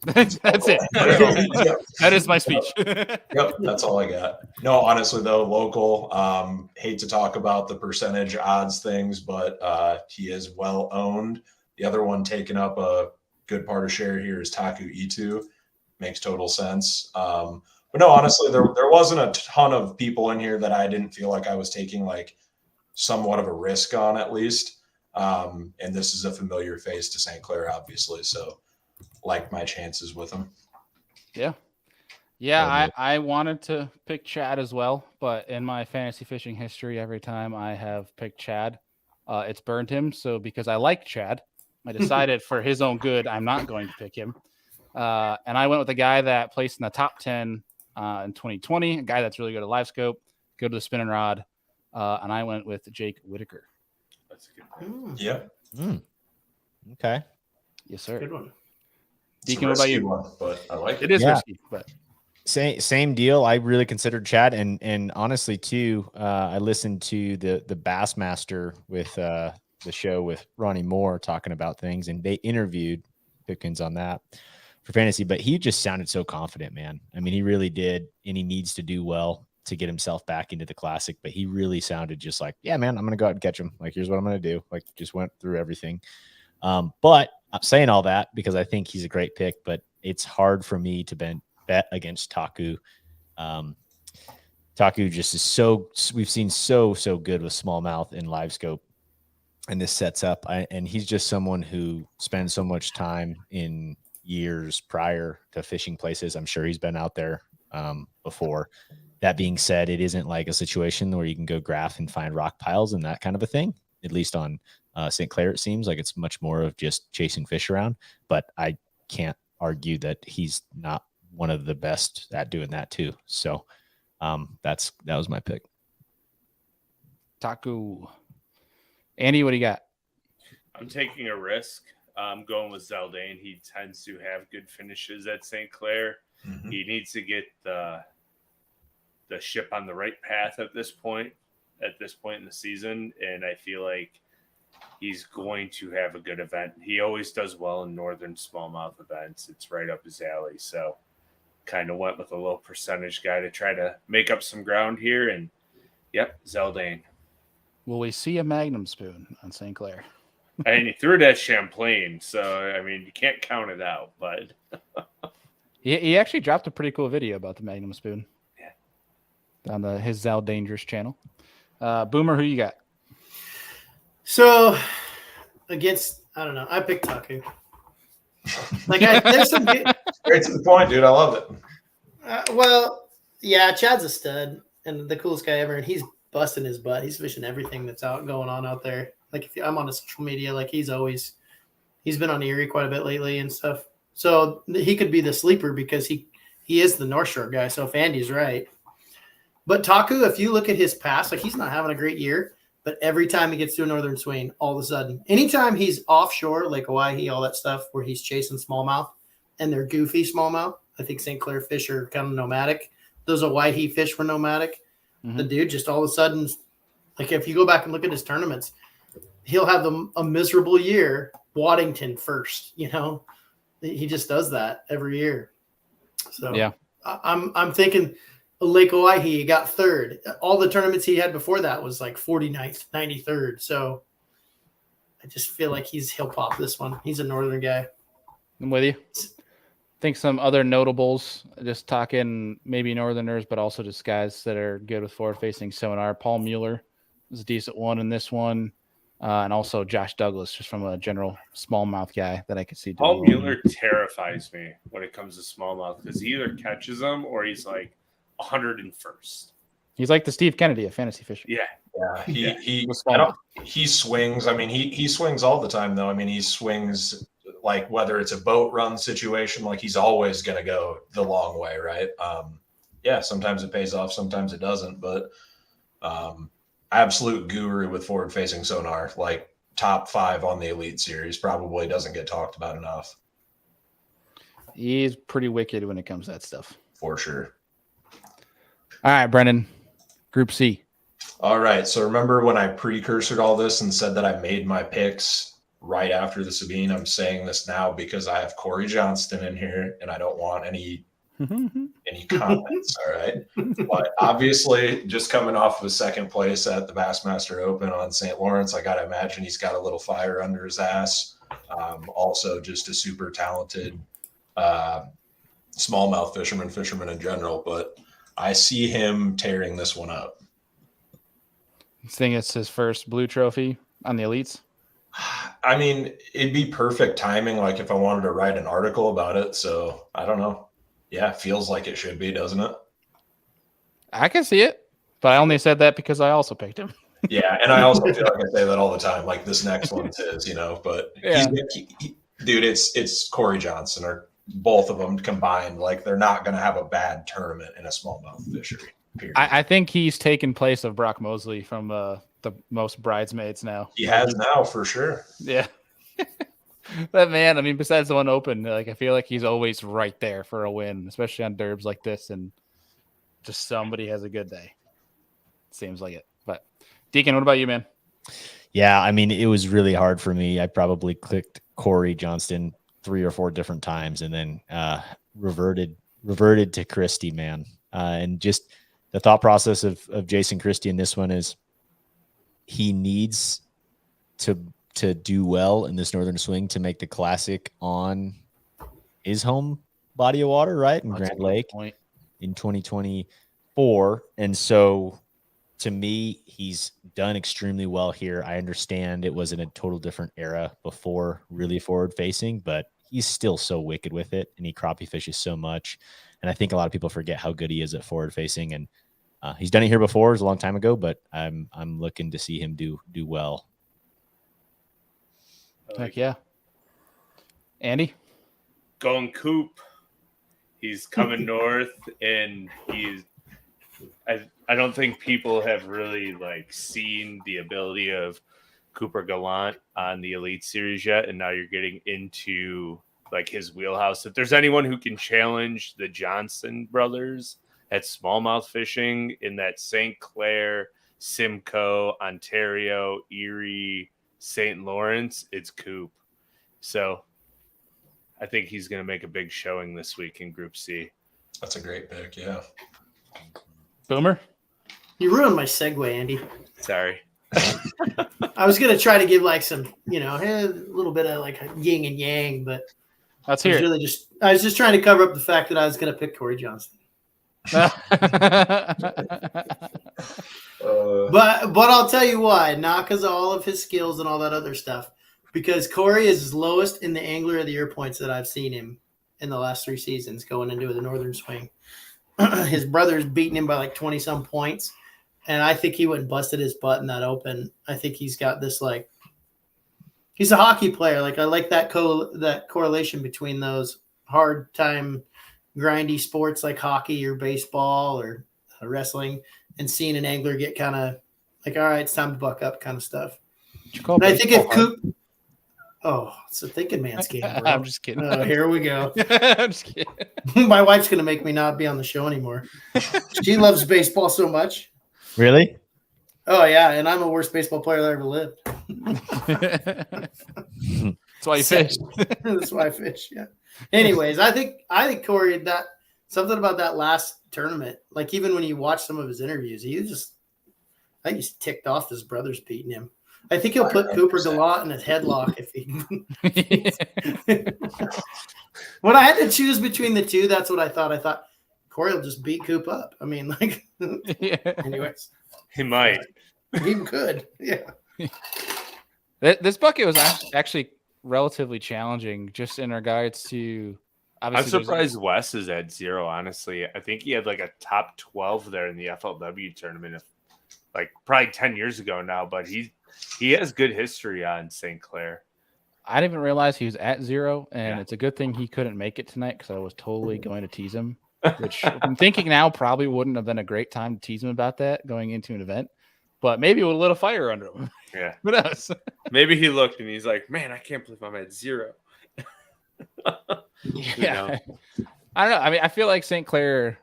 That's it. That is my speech. Yep, that's all I got. No, honestly though, local. Hate to talk about the percentage odds things, but he is well owned. The other one taking up a good part of share here is Taku E2. Makes total sense. But no, honestly, there wasn't a ton of people in here that I didn't feel like I was taking like somewhat of a risk on, at least. And this is a familiar face to St. Clair, obviously. So like my chances with him. Yeah. I wanted to pick Chad as well, but in my fantasy fishing history, every time I have picked Chad, it's burned him. So because I like Chad, I decided for his own good, I'm not going to pick him. And I went with a guy that placed in the top 10 in 2020, a guy that's really good at live scope, good to the spinning rod. And I went with Jake Whitaker. That's a good one. Yep. Okay. Yes, sir. Good one. Deacon, what about you? One, but I like it. It is risky, but same deal. I really considered Chad, and honestly too, I listened to the Bassmaster with the show with Ronnie Moore talking about things, and they interviewed Pipkins on that for fantasy, but he just sounded so confident, man. I mean, he really did, and he needs to do well to get himself back into the classic, but he really sounded just like, yeah, man, I'm going to go out and catch him. Like, here's what I'm going to do. Like, just went through everything. But I'm saying all that because I think he's a great pick, but it's hard for me to bet against Taku. Taku just is we've seen so good with smallmouth and live scope, and this sets up. And he's just someone who spends so much time in years prior to fishing places. I'm sure he's been out there before. That being said, it isn't like a situation where you can go graph and find rock piles and that kind of a thing, at least on St. Clair. It seems like it's much more of just chasing fish around, but I can't argue that he's not one of the best at doing that too. So that was my pick. Taku. Andy, what do you got? I'm taking a risk. I'm going with Zaldane. He tends to have good finishes at St. Clair. Mm-hmm. He needs to get the ship on the right path at this point in the season, and I feel like he's going to have a good event. He always does well in northern smallmouth events. It's right up his alley. So kind of went with a low percentage guy to try to make up some ground here. And yep, Zaldane. Will we see a Magnum spoon on St. Clair? And he threw it at Champlain. So, I mean, you can't count it out. But he actually dropped a pretty cool video about the Magnum spoon. Yeah. On his Zal Dangerous channel. Boomer, who you got? So against, I don't know. I picked Taku. Like there's some good. Straight to the point, dude. I love it. Well, yeah, Chad's a stud and the coolest guy ever, and he's busting his butt. He's fishing everything that's going on out there. Like if I'm on his social media, like he's been on Erie quite a bit lately and stuff. So he could be the sleeper because he is the North Shore guy. So if Andy's right, but Taku, if you look at his past, like he's not having a great year. But every time he gets to a northern swing, all of a sudden, anytime he's offshore, like Hawaii, all that stuff, where he's chasing smallmouth, and they're goofy smallmouth, I think St. Clair fish are kind of nomadic. Those Hawaii fish were nomadic. Mm-hmm. The dude just all of a sudden, like if you go back and look at his tournaments, he'll have a miserable year. Waddington first, you know, he just does that every year. So yeah, I'm thinking. Lake Hawaii, he got third. All the tournaments he had before that was like 49th, 93rd. So I just feel like he'll pop this one. He's a northern guy. I'm with you. I think some other notables, just talking maybe northerners, but also just guys that are good with forward-facing sonar. Paul Mueller is a decent one in this one. And also Josh Douglas, just from a general smallmouth guy that I could see. Paul Mueller terrifies me when it comes to smallmouth because he either catches them or he's like 101st. He's like the Steve Kennedy of fantasy fishing. Yeah. He swings. I mean, he swings all the time though. I mean, he swings like whether it's a boat run situation, like he's always going to go the long way, right? Sometimes it pays off, sometimes it doesn't, but absolute guru with forward facing sonar, like top 5 on the Elite Series, probably doesn't get talked about enough. He's pretty wicked when it comes to that stuff. For sure. All right, Brendan, Group C. All right. So remember when I precursored all this and said that I made my picks right after the Sabine? I'm saying this now because I have Corey Johnston in here and I don't want any comments. All right. But obviously, just coming off of a second place at the Bassmaster Open on St. Lawrence, I got to imagine he's got a little fire under his ass. Also, just a super talented smallmouth fisherman in general. But I see him tearing this one up. You think it's his first blue trophy on the Elites? I mean, it'd be perfect timing, like if I wanted to write an article about it. So I don't know. Yeah, feels like it should be, doesn't it? I can see it, but I only said that because I also picked him. Yeah, and I also feel like I say that all the time. Like this next one's his, you know. But yeah. Dude, it's Corey Johnson or both of them combined. Like they're not going to have a bad tournament in a smallmouth fishery. Period. I think he's taken place of Brock Mosley from the most bridesmaids now. He has now for sure. Yeah. But man, I mean, besides the one open, like I feel like he's always right there for a win, especially on derbs like this, and just somebody has a good day. Seems like it. But Deacon, what about you, man? Yeah, I mean, it was really hard for me. I probably clicked Corey Johnston 3 or 4 different times, and then reverted to Christie, man. And just the thought process of Jason Christie in this one is he needs to do well in this northern swing to make the classic on his home body of water, right? In Grand Lake in 2024. And so to me, he's done extremely well here. I understand it was in a total different era before really forward facing, but he's still so wicked with it. And he crappie fishes so much. And I think a lot of people forget how good he is at forward facing. And he's done it here before. It was a long time ago, but I'm looking to see him do well. Heck yeah. Andy? Going Coop. He's coming north, and I don't think people have really like seen the ability of Cooper Gallant on the Elite Series yet, and now you're getting into like his wheelhouse. If there's anyone who can challenge the Johnson brothers at smallmouth fishing in that St. Clair, Simcoe, Ontario, Erie, St. Lawrence, it's Coop. So I think he's going to make a big showing this week in Group C. That's a great pick. Yeah. Boomer. You ruined my segue, Andy. Sorry. I was gonna try to give like some, a little bit of like yin and yang, but Let's hear it. I was just trying to cover up the fact that I was gonna pick Corey Johnson. Uh, But I'll tell you why, not because of all of his skills and all that other stuff, because Corey is his lowest in the Angler of the Year points that I've seen him in the last 3 seasons going into the Northern Swing. His brother's beating him by like 20 some points. And I think he went and busted his butt in that Open. I think he's got this he's a hockey player. Like I like that correlation between those hard time grindy sports like hockey or baseball or wrestling and seeing an angler get kind of like, all right, it's time to buck up kind of stuff. And I think if Coop, it's a thinking man's game. Bro. I'm just kidding. Here we go. I'm just kidding. My wife's going to make me not be on the show anymore. She loves baseball so much. Really? Oh yeah, and I'm the worst baseball player that ever lived. That's why you fish. That's why I fish. Yeah. Anyways, I think Corey, that something about that last tournament, like even when you watch some of his interviews, I think he's ticked off his brother's beating him. I think he'll put 100%. Cooper DeLotte in his headlock if he. When I had to choose between the two, that's what I thought. I thought Corey will just beat Coop up. I mean, like. Yeah. Anyways, he might. He could. Yeah. This bucket was actually relatively challenging, just in regards to. I'm surprised Wes is at 0. Honestly, I think he had like a top 12 there in the FLW tournament, like probably 10 years ago now. But he has good history on St. Clair. I didn't even realize he was at 0, and it's a good thing he couldn't make it tonight because I was totally going to tease him. Which I'm thinking now probably wouldn't have been a great time to tease him about that going into an event, but maybe it would have lit a fire under him. Yeah, who knows? Maybe he looked and he's like, "Man, I can't believe I'm at 0." Yeah, I don't know. I mean, I feel like St. Clair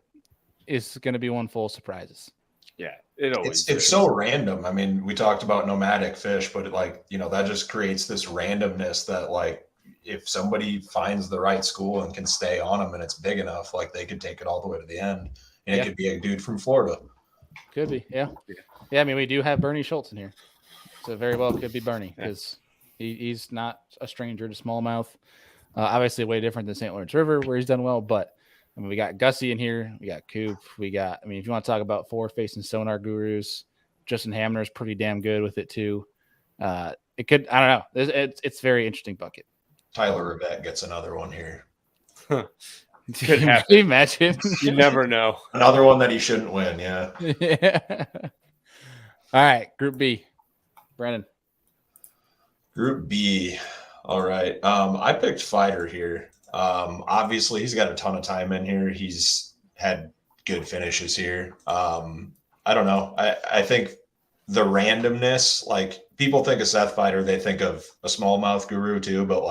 is going to be one full of surprises. Yeah, it's so random. I mean, we talked about nomadic fish, but that just creates this randomness that if somebody finds the right school and can stay on them and it's big enough, like they could take it all the way to the end. And it could be a dude from Florida. Could be. Yeah. Yeah. I mean, we do have Bernie Schultz in here. So very well could be Bernie because he's not a stranger to smallmouth. Obviously way different than St. Lawrence River where he's done well, but I mean, we got Gussie in here. We got Coop. If you want to talk about forward-facing sonar gurus, Justin Hamner is pretty damn good with it too. It could, I don't know. It's very interesting bucket. Tyler Rivette gets another one here. Could happen. Can you imagine? You never know. Another one that he shouldn't win. Yeah. Yeah. All right. Group B. Brandon. Group B. All right. I picked Fighter here. Obviously, he's got a ton of time in here. He's had good finishes here. I don't know. I think the randomness, like people think of Seth Fighter, they think of a smallmouth guru too, but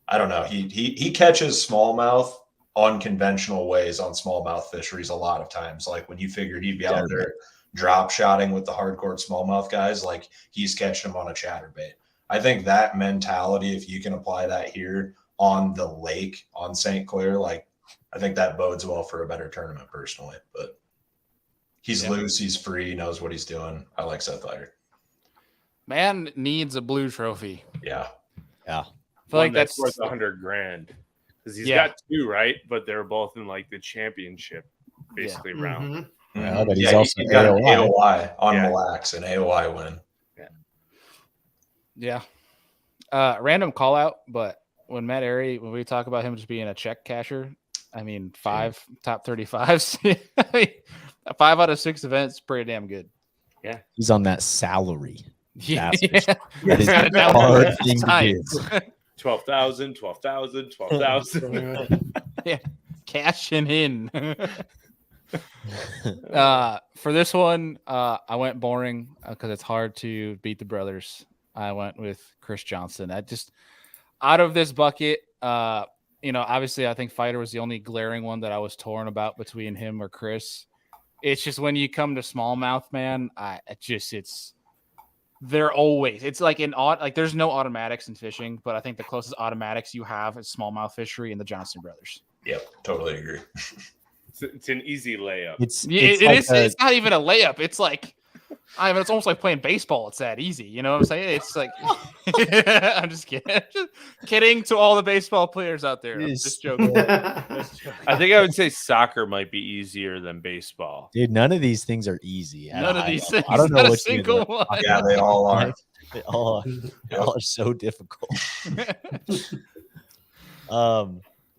I don't know. He catches smallmouth unconventional ways on smallmouth fisheries a lot of times. Like when you figured he'd be out there drop shotting with the hardcore smallmouth guys, like he's catching them on a chatterbait. I think that mentality, if you can apply that here on the lake on St. Clair, I think that bodes well for a better tournament personally. But he's loose, he's free, knows what he's doing. I like Seth Fighter. Man needs a blue trophy. Yeah. I feel like that's worth $100,000 because he's got 2, right? But they're both in the championship basically round. Mm-hmm. Yeah, but he's also got an AOI on Mille Lacs, an AOI win. Yeah. Random call out, but when Erie, when we talk about him just being a check casher, I mean, 5 top 35s, 5 out of 6 events, pretty damn good. Yeah. He's on that salary. Yeah. That is a hard thing to do. 12,000. Yeah. Cashing in. For this one, I went boring because it's hard to beat the brothers. I went with Chris Johnson. Out of this bucket, obviously I think Fighter was the only glaring one that I was torn about between him or Chris. It's just when you come to smallmouth, man, they're always, it's like there's no automatics in fishing, but I think the closest automatics you have is smallmouth fishery and the Johnston brothers. Yep, totally agree. It's an easy layup. It's not even a layup. It's like, it's almost like playing baseball. It's that easy. You know what I'm saying? It's like, I'm just kidding. Just kidding to all the baseball players out there. I'm just joking. I think I would say soccer might be easier than baseball. Dude, none of these things are easy. None of these things. I don't know what what single one. Yeah, they all are. They all are so difficult.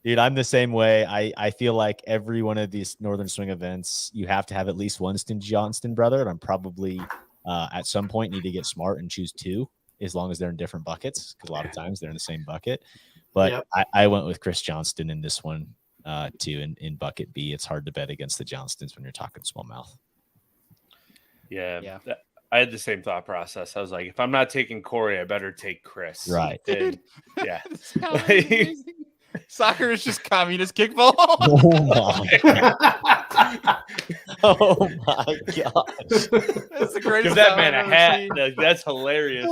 Dude, I'm the same way. I feel like every one of these Northern Swing events, you have to have at least one Johnston brother, and I'm probably at some point need to get smart and choose two, as long as they're in different buckets, because a lot of times they're in the same bucket. But yep. I went with Chris Johnston in this one too. In bucket B, it's hard to bet against the Johnstons when you're talking smallmouth. Yeah. I had the same thought process. I was like, if I'm not taking Corey, I better take Chris. Right. And, yeah. Soccer is just communist kickball. Oh my gosh. That's the greatest. Give that man a hat. That's hilarious.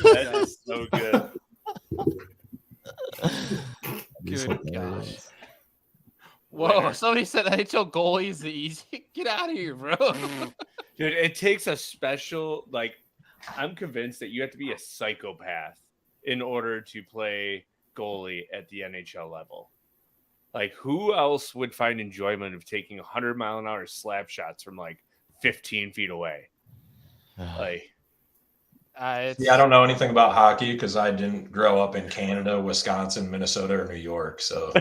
That is so good. Good gosh. Whoa, somebody said NHL goalie is the easy. Get out of here, bro. Dude, it takes a special, like, I'm convinced that you have to be a psychopath in order to play goalie at the NHL level. Like, who else would find enjoyment of taking 100-mile-an-hour slap shots from like 15 feet away? Like, I don't know anything about hockey because I didn't grow up in Canada, Wisconsin, Minnesota, or New York. So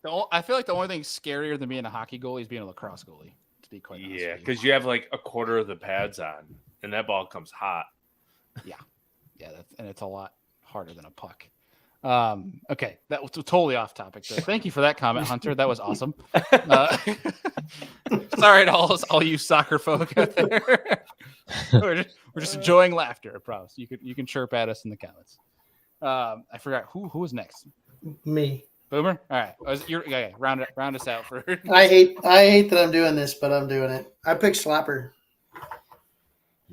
I feel like the only thing scarier than being a hockey goalie is being a lacrosse goalie, to be quite honest. Yeah, because you have like a quarter of the pads on, and that ball comes hot. Yeah, and it's a lot harder than a puck. Okay, that was totally off topic. So thank you for that comment, Hunter. That was awesome. Sorry to all you soccer folk out there. We're just enjoying laughter. I promise. You can chirp at us in the comments. I forgot who was next. Me. Boomer. All right. Round us out for. I hate that I'm doing this, but I'm doing it. I picked Slapper.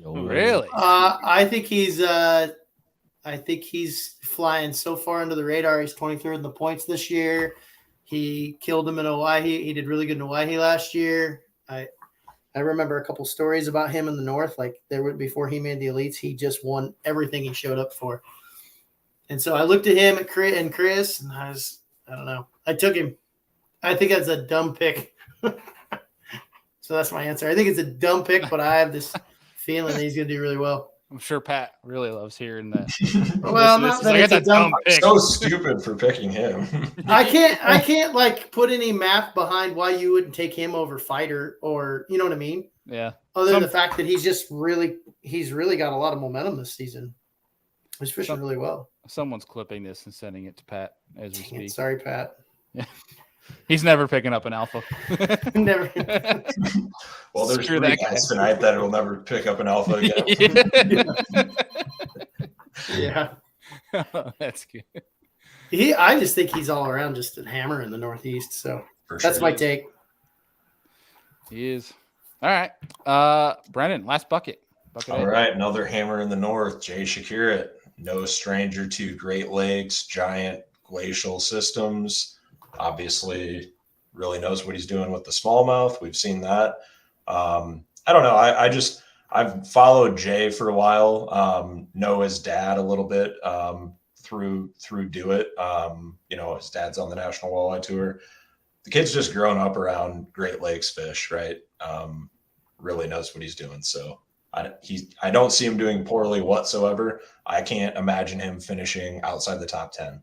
Really? I think he's flying so far under the radar. He's 23rd in the points this year. He killed him in Oahe. He did really good in Oahe last year. I remember a couple stories about him in the North. Like before he made the elites, he just won everything he showed up for. And so I looked at him and Chris, and I don't know. I took him. I think that's a dumb pick. So that's my answer. I think it's a dumb pick, but I have this feeling that he's going to do really well. I'm sure Pat really loves hearing that. Well, not that it's a dumb pick. So stupid for picking him. I can't like put any math behind why you wouldn't take him over Fighter, or you know what I mean? Yeah. Other than the fact that he's really got a lot of momentum this season. He's fishing really well. Someone's clipping this and sending it to Pat as we speak. Sorry, Pat. Yeah. He's never picking up an alpha. Never. Well, there's three guys tonight that will never pick up an alpha again. Yeah. Oh, that's good. I just think he's all around just a hammer in the Northeast. So that's my take. He is. All right. Brennan, last bucket. All right. Another hammer in the North. Jay Shakirat. No stranger to Great Lakes, giant glacial systems. Obviously, really knows what he's doing with the smallmouth. We've seen that. I don't know. I've followed Jay for a while. Know his dad a little bit through Do It. His dad's on the National Walleye Tour. The kid's just grown up around Great Lakes fish, right? Really knows what he's doing. So I don't see him doing poorly whatsoever. I can't imagine him finishing outside the top 10.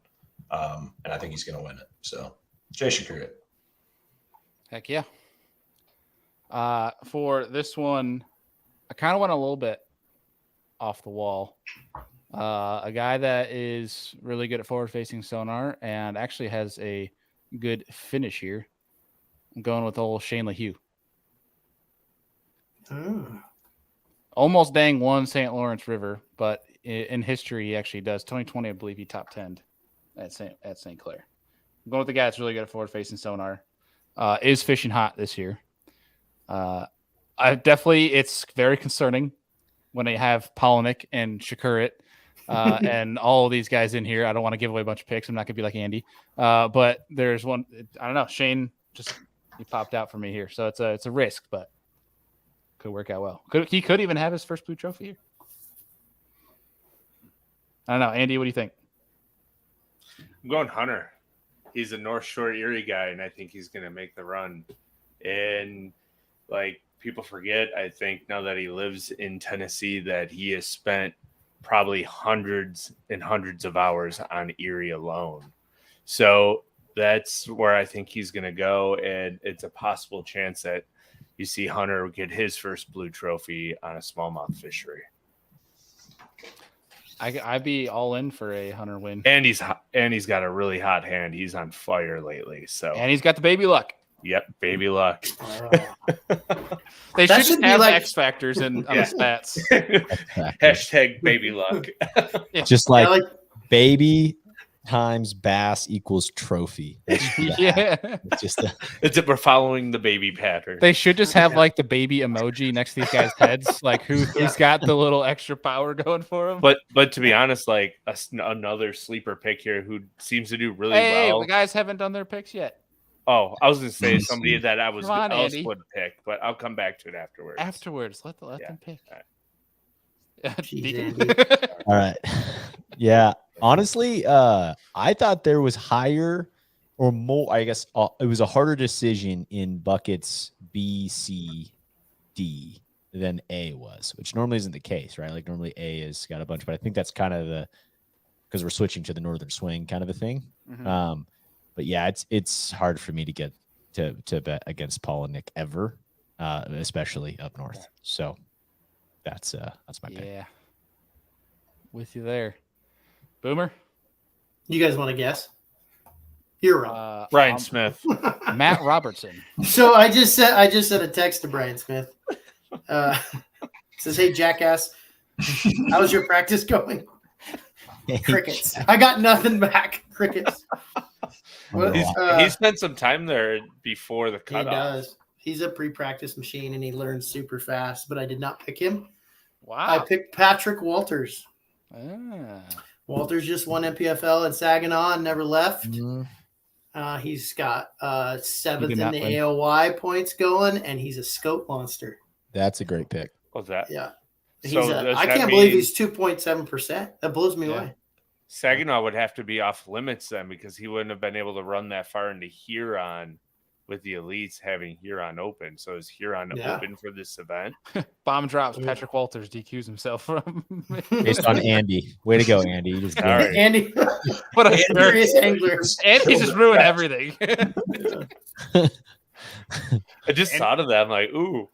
And I think he's going to win it. So, Jay Shakirat. Heck yeah. For this one, I kind of went a little bit off the wall. A guy that is really good at forward-facing sonar and actually has a good finish here. I'm going with old Shane LaHue. Almost dang won St. Lawrence River, but in history, he actually does. 2020, I believe he top 10'd at St. Clair. I'm going with the guy that's really good at forward-facing sonar. Is fishing hot this year. It's very concerning when they have Polinick and Shakurit and all these guys in here. I don't want to give away a bunch of picks. I'm not gonna be like Andy. But there's one. I don't know. Shane he popped out for me here, so it's a risk, but could work out well. He could even have his first blue trophy here. I don't know, Andy. What do you think? I'm going Hunter. He's a North Shore Erie guy, and I think he's going to make the run. And like people forget, I think now that he lives in Tennessee, that he has spent probably hundreds and hundreds of hours on Erie alone. So that's where I think he's going to go, and it's a possible chance that you see Hunter get his first blue trophy on a smallmouth fishery. I'd be all in for a Hunter win. And he's got a really hot hand. He's on fire lately. And he's got the baby luck. Yep, baby luck. They should just have X factors on the stats. Hashtag baby luck. Just like baby times bass equals trophy. Yeah. We're following the baby pattern. They should just have like the baby emoji next to these guys' heads, like who's got the little extra power going for them. But to be honest, like another sleeper pick here who seems to do really well. The guys haven't done their picks yet. Oh, I was going to say somebody that I would pick, but I'll come back to it afterwards. Let them pick. All right. Yeah. Honestly, I thought there was higher or more. I guess it was a harder decision in buckets B, C, D than A was, which normally isn't the case, right? Like normally A has got a bunch, but I think that's kind of because we're switching to the northern swing kind of a thing. Mm-hmm. But yeah, it's hard for me to get to bet against Paul and Nick ever, especially up north. So that's my pick. Yeah, with you there, Boomer. You guys want to guess? You're wrong. Brian Smith, Matt Robertson. So I just sent a text to Brian Smith. Says, "Hey jackass, how's your practice going?" Crickets. I got nothing back. Crickets. He spent some time there before the cutoff. He does. He's a pre-practice machine, and he learns super fast. But I did not pick him. Wow. I picked Patrick Walters. Walters just won MPFL at Saginaw and never left. Mm-hmm. He's got 7th in the AOY points going, and he's a scope monster. That's a great pick. What's that? Yeah. I can't believe he's 2.7%. That blows me away. Saginaw would have to be off limits then because he wouldn't have been able to run that far into Huron with the elites having Huron open. So is Huron open for this event? Bomb drops. Patrick Walters DQs himself from based on Andy. Way to go, Andy. You just Andy. What a serious angler. Andy just ruined everything. I just thought of that. I'm like, ooh.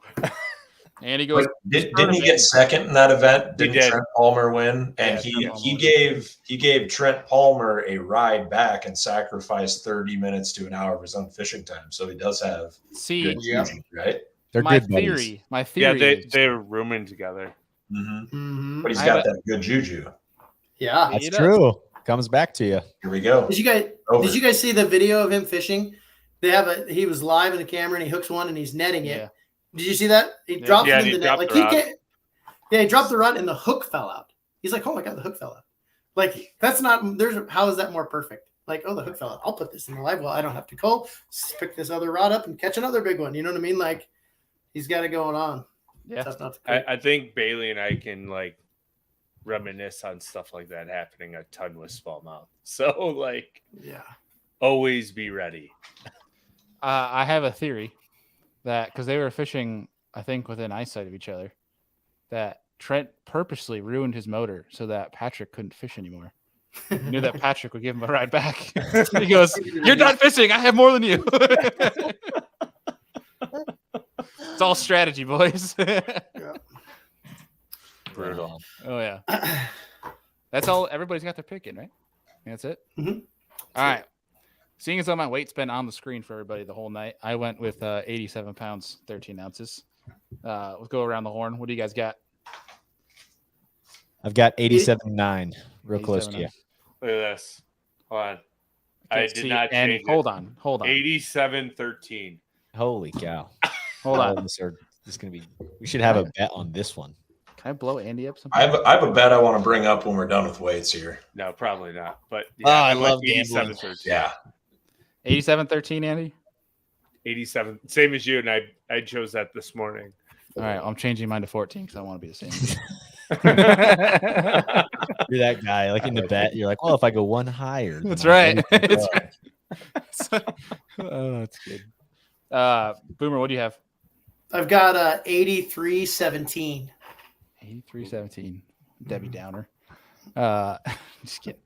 And he goes. Didn't he get second in that event? Didn't Trent Palmer win? And he gave Trent Palmer a ride back and sacrificed 30 minutes to an hour of his own fishing time. So he does have good juju, right? They're my good theory. Yeah, they're rooming together. Mm-hmm. Mm-hmm. But he's got that good juju. Yeah, that's true. Comes back to you. Here we go. Did you guys see the video of him fishing? He was live in the camera and he hooks one and he's netting it. Yeah. Did you see that? He dropped it in the net. He dropped the rod and the hook fell out. He's like, "Oh my god, the hook fell out!" Like that's not. How is that more perfect? Like, oh, the hook fell out. I'll put this in the live well. I don't have to cull. Just pick this other rod up and catch another big one. You know what I mean? Like, he's got it going on. Yeah, I think Bailey and I can like reminisce on stuff like that happening a ton with smallmouth. So always be ready. I have a theory that because they were fishing, I think within eyesight of each other, that Trent purposely ruined his motor so that Patrick couldn't fish anymore. He knew that Patrick would give him a ride back. He goes, "You're done fishing. I have more than you." It's all strategy, boys. Brutal. Oh yeah. That's all. Everybody's got their pick in, right? That's it. Mm-hmm. All right. Seeing as though my weight's been on the screen for everybody the whole night, I went with 87 pounds, 13 ounces. Let's go around the horn. What do you guys got? I've got 87.9, real close to you. Look at this. Hold on. I did not change. Hold on. 87.13. Holy cow. Hold All on. of us are just gonna be. We should have a bet on this one. Can I blow Andy up some? I have a bet I want to bring up when we're done with weights here. No, probably not. But I I'm like love gambling. 87-13. Yeah. 87-13, Andy. 87, same as you, and I chose that this morning. All right, I'm changing mine to 14 because I want to be the same. You're that guy, like in the bet. You're like, well, if I go one higher, That's then right. I'll maybe That's go. right. Oh, that's good. Boomer, what do you have? I've got 83-17. 83-17. Debbie Downer. Just kidding.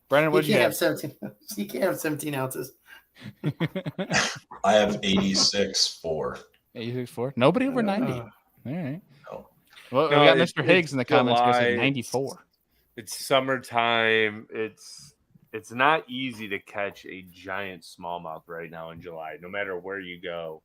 Brennan, what do you can't have? 17. You can't have 17 ounces. I have 86.4. 86.4. Nobody over 90. All right. No. Well, No, we got it's- Mr. Higgs in the comments. Guys July. at 94. It's summertime. It's not easy to catch a giant smallmouth right now in July, no matter where you go.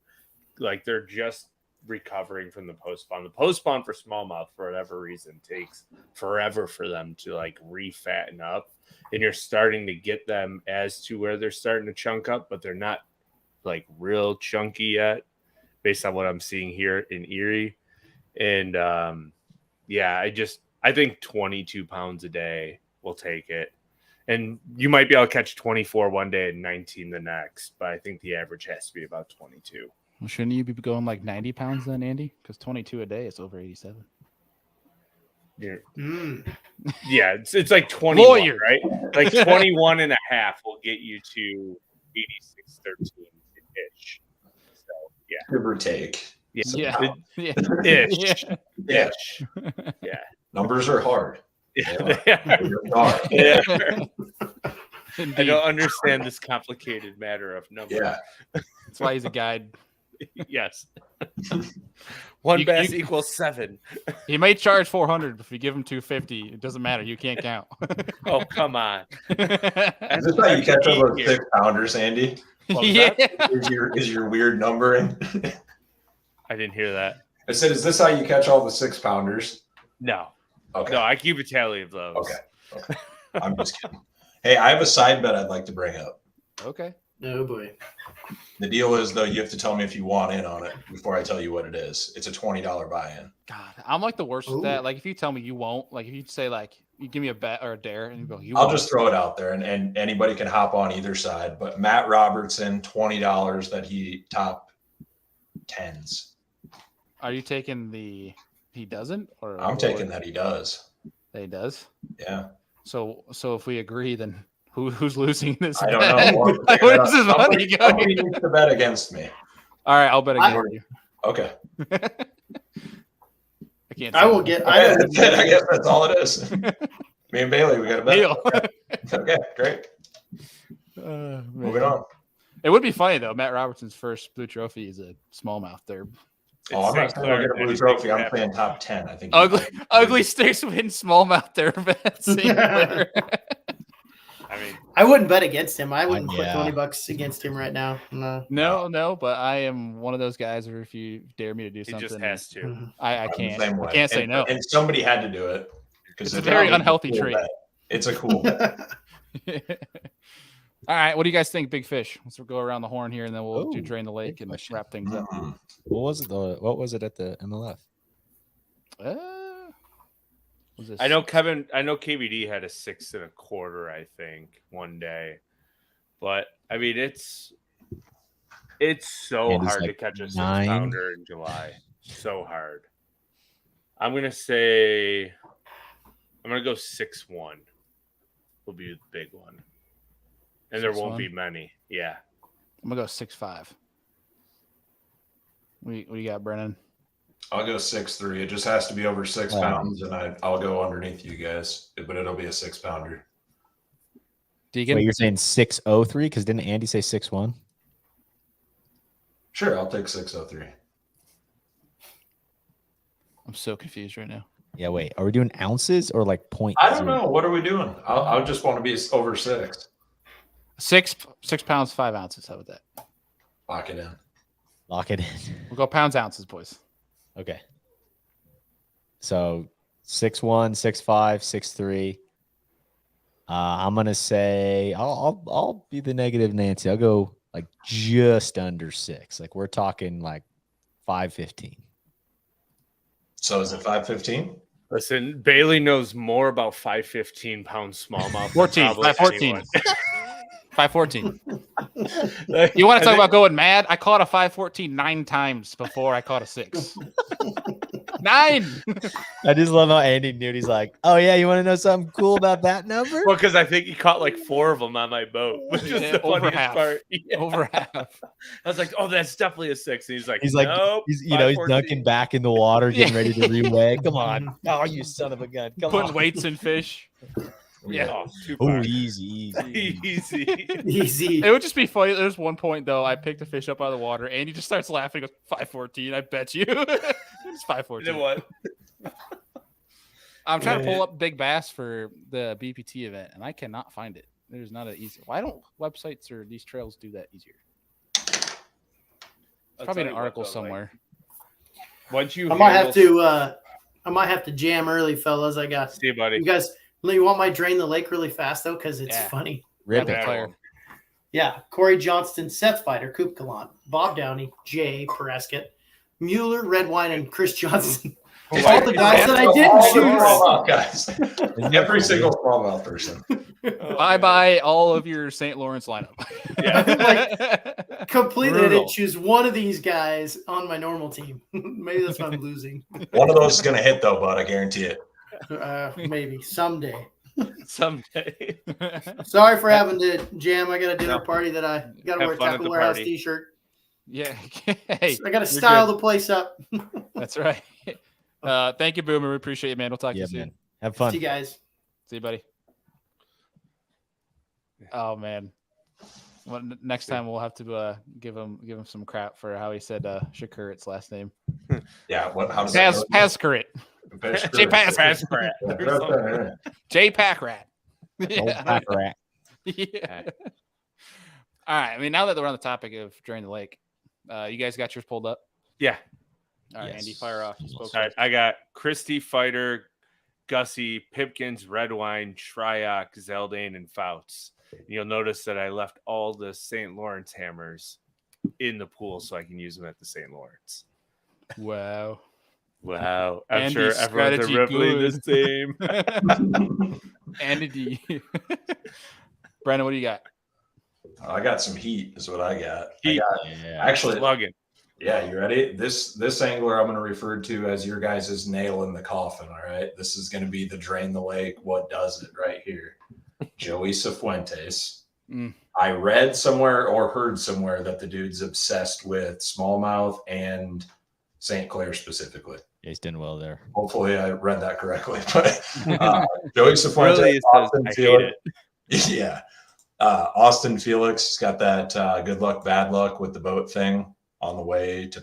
Like, they're just recovering from the post spawn. The post spawn for smallmouth, for whatever reason, takes forever for them to like refatten up. And you're starting to get them as to where they're starting to chunk up, but they're not like real chunky yet, based on what I'm seeing here in Erie. And I think 22 pounds a day will take it. And you might be able to catch 24 one day and 19 the next, but I think the average has to be about 22. Well, shouldn't you be going like 90 pounds then, Andy? Because 22 a day is over 87. Yeah, Mm. yeah, it's like 21, Lawyer. right? Like 21 and a half will get you to 86-13-ish. So, yeah. Give or take. Yeah. Yeah. Ish. Yeah. Ish. Yeah. Numbers are hard. Yeah. They are. They are. Numbers are hard. Yeah. I Indeed. don't understand this complicated matter of numbers. Yeah. That's why he's a guide. Yes. One You- bass you- equals 7. He may charge 400, but if you give him 250, it doesn't matter. You can't count. Oh, come on. Is this how you catch all those 6-pounders, Andy? What was yeah. that? Is your weird numbering? I didn't hear that. I said, is this how you catch all the 6-pounders? No. Okay. No, I keep a tally of those. Okay. I'm just kidding. Hey, I have a side bet I'd like to bring up. Okay. Oh boy. The deal is, though, you have to tell me if you want in on it before I tell you what it is. It's a $20 buy-in. God, I'm like the worst with Ooh. that. Like, if you tell me you won't, like, if you say, like, you give me a bet or a dare and you go, you I'll won't. just throw it out there, and anybody can hop on either side. But Matt Robertson, $20 that he top 10s. Are you taking the he doesn't? Or I'm taking that he does. that he does? Yeah. So if we agree, then who's losing this I bet? don't know. Where does this money go? Somebody needs to bet against me. All right, I'll bet against you. Okay. I can't. I will get. I I don't guess that's all it is. Me and Bailey, we got a bet. Deal. Okay, great. Moving on. It would be funny though. Matt Robertson's first blue trophy is a smallmouth. They're Oh, I'm not St. saying Clair, I'll get a blue anything trophy. can I'm happen. saying top 10. I think ugly sticks win smallmouth there. I mean, I wouldn't bet against him. I wouldn't put Yeah. $20 against him right now. No. No, but I am one of those guys where if you dare me to do it something, just has to. Mhm. I I'm the can't. same I way. can't say And- no. And somebody had to do it. It's a very unhealthy trait. It's a cool bet. All right, what do you guys think, Big Fish? Let's go around the horn here, and then we'll do Ooh, drain the lake good and question. wrap things up. Mm. What was it at the MLF? Was this? I know KVD had a 6 1/4, I think, one day. But I mean, it's so Andy's hard to like catch a 9. 6-pounder in July. So hard. I'm gonna go 6-1. Will be the big one, and there won't 6'1"? be many. Yeah, I'm gonna go 6'5". What do you got, Brennan? I'll go 6'3". It just has to be over 6 Wow. pounds, and I'll go underneath you guys, but it'll be a 6-pounder. Deegan? Wait, you're saying 603? Because didn't Andy say 6'1"? Sure, I'll take 603. I'm so confused right now. Yeah, wait. Are we doing ounces or like point? I don't know. What are we doing? I just want to be over 6. 6 pounds 5 ounces. How about that? Lock it in. Lock it in. We'll go pounds ounces, boys. Okay. So 6'1", 6'5", 6'3". I'm gonna say I'll be the negative Nancy. I'll go like just under 6. Like we're talking like 515. So is it 515? Listen, Bailey knows more about 515-pound smallmouth. 14, than probably 514. anyone. 514. You want to talk about going mad? I caught a 514 9 times before I caught a 6. 9. I just love how Andy knew. He's like, oh, yeah, you want to know something cool about that number? Well, because I think he caught like 4 of them on my boat, which is the over funniest half. part. Yeah. Over half. I was like, oh, that's definitely a 6. And he's like, He's nope. he's dunking back in the water, getting ready to reweigh. Come on. Oh, you son of a gun. Come Putting on. weights in fish. Yeah. Oh, too Oh, far. easy. Easy. Easy. It would just be funny. There's one point though, I picked a fish up out of the water, and he just starts laughing. He goes, 514. I bet you. It's 514. You know what? I'm trying to pull up Big Bass for the BPT event, and I cannot find it. There's not an easy. Why don't websites or these trails do that easier? It's probably in an article somewhere. Once you, I might have to jam early, fellas. I got. See you, buddy. You guys, you want my drain the lake really fast though, because it's funny. Rip Rapid it. fire. Yeah, Corey Johnston, Seth Fighter, Coop Gallant, Bob Downey, Jay Prescott, Mueller, Red Wine, and Chris Johnson. All the guys that I didn't Smallmouth choose. guys. Every single smallmouth person. Bye. All of your St. Lawrence lineup. Like, completely, I Brutal. didn't choose one of these guys on my normal team. Maybe that's why I'm losing. One of those is going to hit, though, bud. I guarantee it. Maybe someday. Someday. Sorry for having to jam. I got a dinner party that I got to Have wear a fun at Tackle the Warehouse party. t-shirt. Yeah. Hey, I got to you're style good. the place up. That's right. Thank you, Boomer. We appreciate you, man. We'll talk to Yeah, you soon. man. Have fun. See you guys. See you, buddy. Oh man. Well, next time we'll have to give him some crap for how he said Shakurit's last name. Yeah. How does that go? Pascurit. Jay Pass crap. Jay Packrat. Old Yeah. pack rat. Yeah. All right. I mean, now that we're on the topic of Drain the Lake, you guys got yours pulled up? Yeah. All right, Yes. Andy, fire off. You spoke All right. I got Christie, Fighter, Gussie, Pipkins, Redwine, Shryock, Zeldane, and Fouts. You'll notice that I left all the St. Lawrence hammers in the pool so I can use them at the St. Lawrence. Wow. Wow. I'm Andy's sure everyone's a strategy Ripley good. the same. Andy D. Brandon, what do you got? I got some heat, is what I got. Heat. Yeah. Actually, Slugging. yeah, you ready? This angler I'm going to refer to as your guys' nail in the coffin. All right, this is going to be the drain the lake. What does it right here? Joey Cifuentes. Mm. I read somewhere or heard somewhere that the dude's obsessed with smallmouth and St. Clair specifically. Yeah, he's doing well there. Hopefully, I read that correctly. But Joey Cifuentes, Really, it says, Austin I hate Felix. it. Yeah. Austin Felix has got that good luck, bad luck with the boat thing on the way to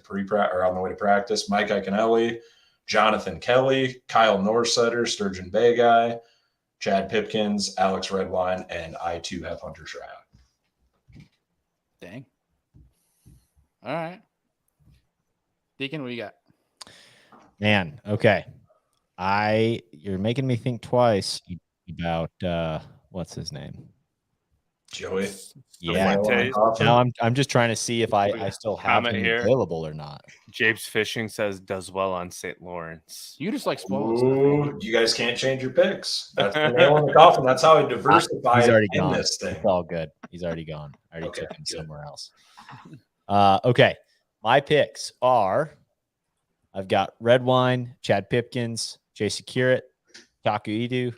practice. Mike Iaconelli, Jonathan Kelly, Kyle Norsetter, Sturgeon Bay Guy, Chad Pipkins, Alex Redwine, and I too have Hunter Shryock. Dang. All right. Deacon, what do you got? Man, okay. You're making me think twice about what's his name? Joey. Yeah. Cifuentes. Now I'm just trying to see if I still have Comment him here. available or not. James Fishing says does well on St. Lawrence. You just like small. Ooh, you guys can't change your picks. That's the nail in the coffin. That's how I diversify He's already in gone. this thing. It's all good. He's already gone. I already Okay, took him good. somewhere else. Okay. My picks are I've got Redwine, Chad Pipkins, Jason Curett, Taku Idu,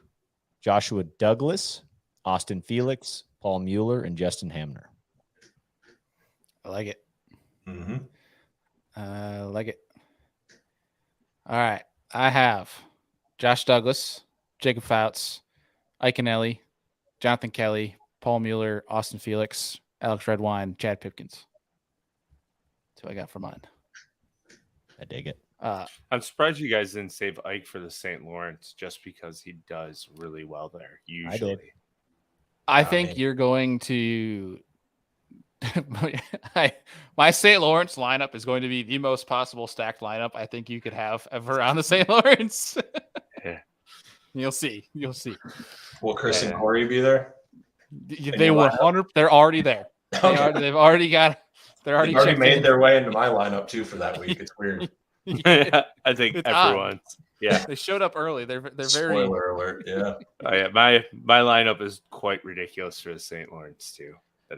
Joshua Douglas, Austin Felix, Paul Mueller, and Justin Hamner. I like it. Mm-hmm. I like it. All right. I have Josh Douglas, Jacob Fouts, Iaconelli, Jonathan Kelly, Paul Mueller, Austin Felix, Alex Redwine, Chad Pipkins. That's what I got for mine. I dig it. I'm surprised you guys didn't save Ike for the St. Lawrence just because he does really well there. Usually. I think you're going to my St. Lawrence lineup is going to be the most possible stacked lineup I think you could have ever on the St. Lawrence. Yeah. You'll see. You'll see. Will Chris and Corey be there? They 100. They're already there. They've already got They're already, already made their way into my lineup too for that week. It's weird. I think It's everyone's. Yeah. They showed up early. They're very. Spoiler alert. Yeah. Oh yeah, my lineup is quite ridiculous for the St. Lawrence too.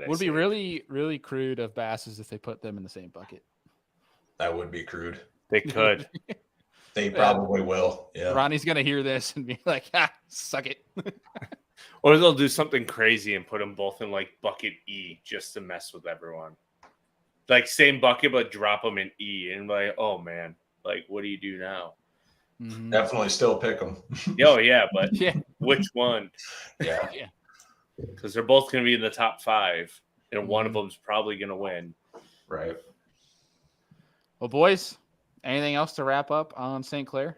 Would be really, really crude of Basses if they put them in the same bucket. That would be crude. They could. They probably will. Yeah. Ronnie's gonna hear this and be like, suck it. Or they'll do something crazy and put them both in like bucket E just to mess with everyone. Like same bucket, but drop them in E and like, oh man, like what do you do now? Mm-hmm. Definitely still pick them. Oh yeah, but Yeah. which one? Yeah. Yeah. Because they're both going to be in the top 5, and one of them's probably going to win. Right. Well, boys, anything else to wrap up on St. Clair?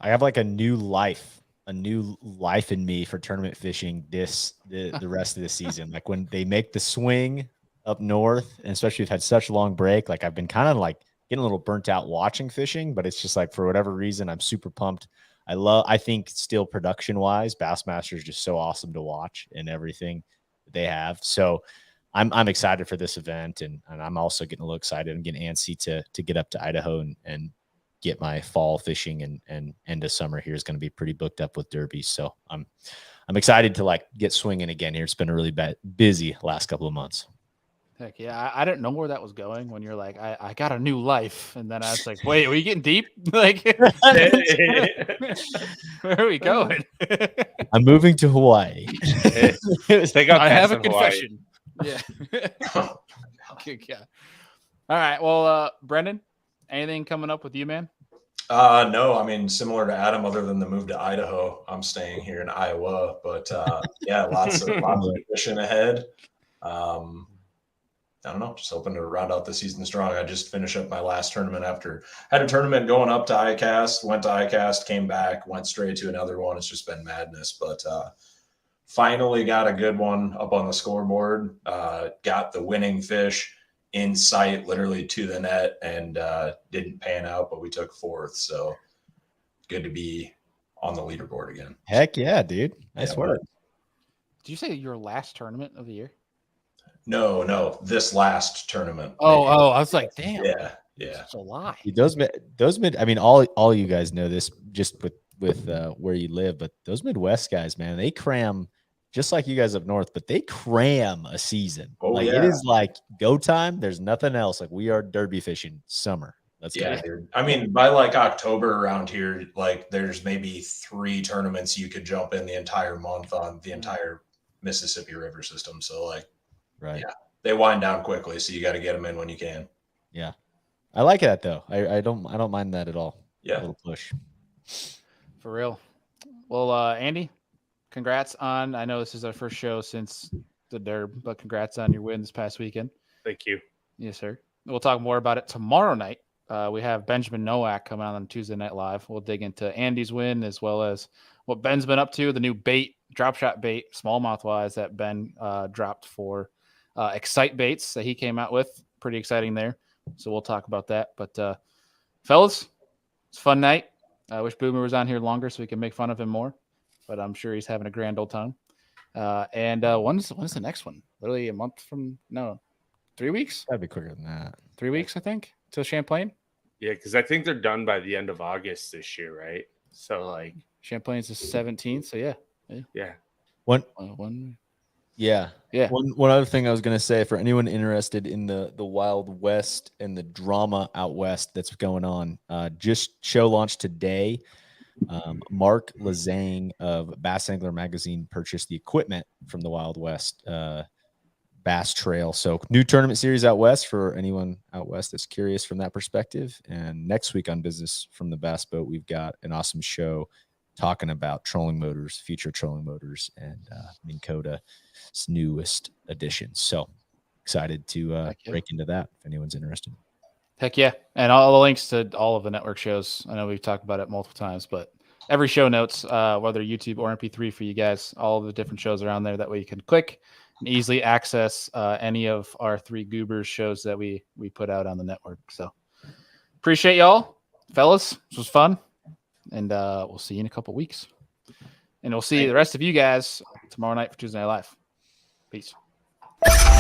I have like a new life in me for tournament fishing the rest of the season. Like when they make the swing up north, and especially we've had such a long break, like I've been kind of like getting a little burnt out watching fishing, but it's just like for whatever reason, I'm super pumped. I think still production wise, Bassmaster is just so awesome to watch and everything they have. So I'm excited for this event, and I'm also getting a little excited. I'm getting antsy to get up to Idaho and get my fall fishing, and end of summer here is going to be pretty booked up with derbies. So I'm excited to like get swinging again here. It's been a really busy last couple of months. Heck yeah, I didn't know where that was going when you're like, I got a new life, and then I was like, wait, are we getting deep? Like, where are we going? I'm moving to Hawaii. I have a confession. Yeah. Good God. All right. Well, Brendan, anything coming up with you, man? No, I mean, similar to Adam, other than the move to Idaho, I'm staying here in Iowa, but yeah, lots of fishing ahead. I don't know, just hoping to round out the season strong. I just finished up my last tournament after had a tournament going up to ICAST, went to ICAST, came back, went straight to another one. It's just been madness, but finally got a good one up on the scoreboard. Got the winning fish in sight, literally to the net, and didn't pan out, but we took 4th. So good to be on the leaderboard again. Heck yeah, dude. Nice work. Did you say your last tournament of the year? No, this last tournament. Oh, I was like, damn. Yeah. That's a lie. Those mid. I mean, all you guys know this just with where you live, but those Midwest guys, man, they cram just like you guys up north, but they cram a season. Oh, like yeah. It is like go time. There's nothing else. Like we are derby fishing summer. Let's go. Dude. I mean, by like October around here, like there's maybe 3 tournaments you could jump in the entire month on the entire Mississippi River system. So like. Right. Yeah. They wind down quickly, so you got to get them in when you can. Yeah. I like that though. I don't mind that at all. Yeah. A little push. For real. Well, Andy, congrats on, I know this is our first show since the derb, but congrats on your win this past weekend. Thank you. Yes, sir. We'll talk more about it tomorrow night. We have Benjamin Nowak coming on Tuesday Night Live. We'll dig into Andy's win as well as what Ben's been up to, the new bait, drop shot bait, smallmouth wise, that Ben dropped for Excite Baits that he came out with. Pretty exciting there. So we'll talk about that. But fellas, it's a fun night. I wish Boomer was on here longer so we can make fun of him more. But I'm sure he's having a grand old time. And when's the next one? Literally a month from 3 weeks? That'd be quicker than that. 3 weeks, I think, till Champlain. Yeah, because I think they're done by the end of August this year, right? So like Champlain's the 17th. So yeah. Yeah. One other thing I was going to say for anyone interested in the Wild West and the drama out west that's going on, just show launched today. Mark Lazang of Bass Angler Magazine purchased the equipment from the Wild West Bass Trail. So new tournament series out west for anyone out west that's curious from that perspective. And next week on Business from the Bass Boat, we've got an awesome show talking about trolling motors, future trolling motors, and Minn Kota's newest additions. So excited to break into that if anyone's interested. Heck yeah. And all the links to all of the network shows. I know we've talked about it multiple times, but every show notes, whether YouTube or MP3 for you guys, all of the different shows are on there. That way you can click and easily access any of our 3 Goobers shows that we put out on the network. So appreciate y'all, fellas. This was fun. And we'll see you in a couple weeks. And we'll see the rest of you guys tomorrow night for Tuesday Night Live. Peace. History.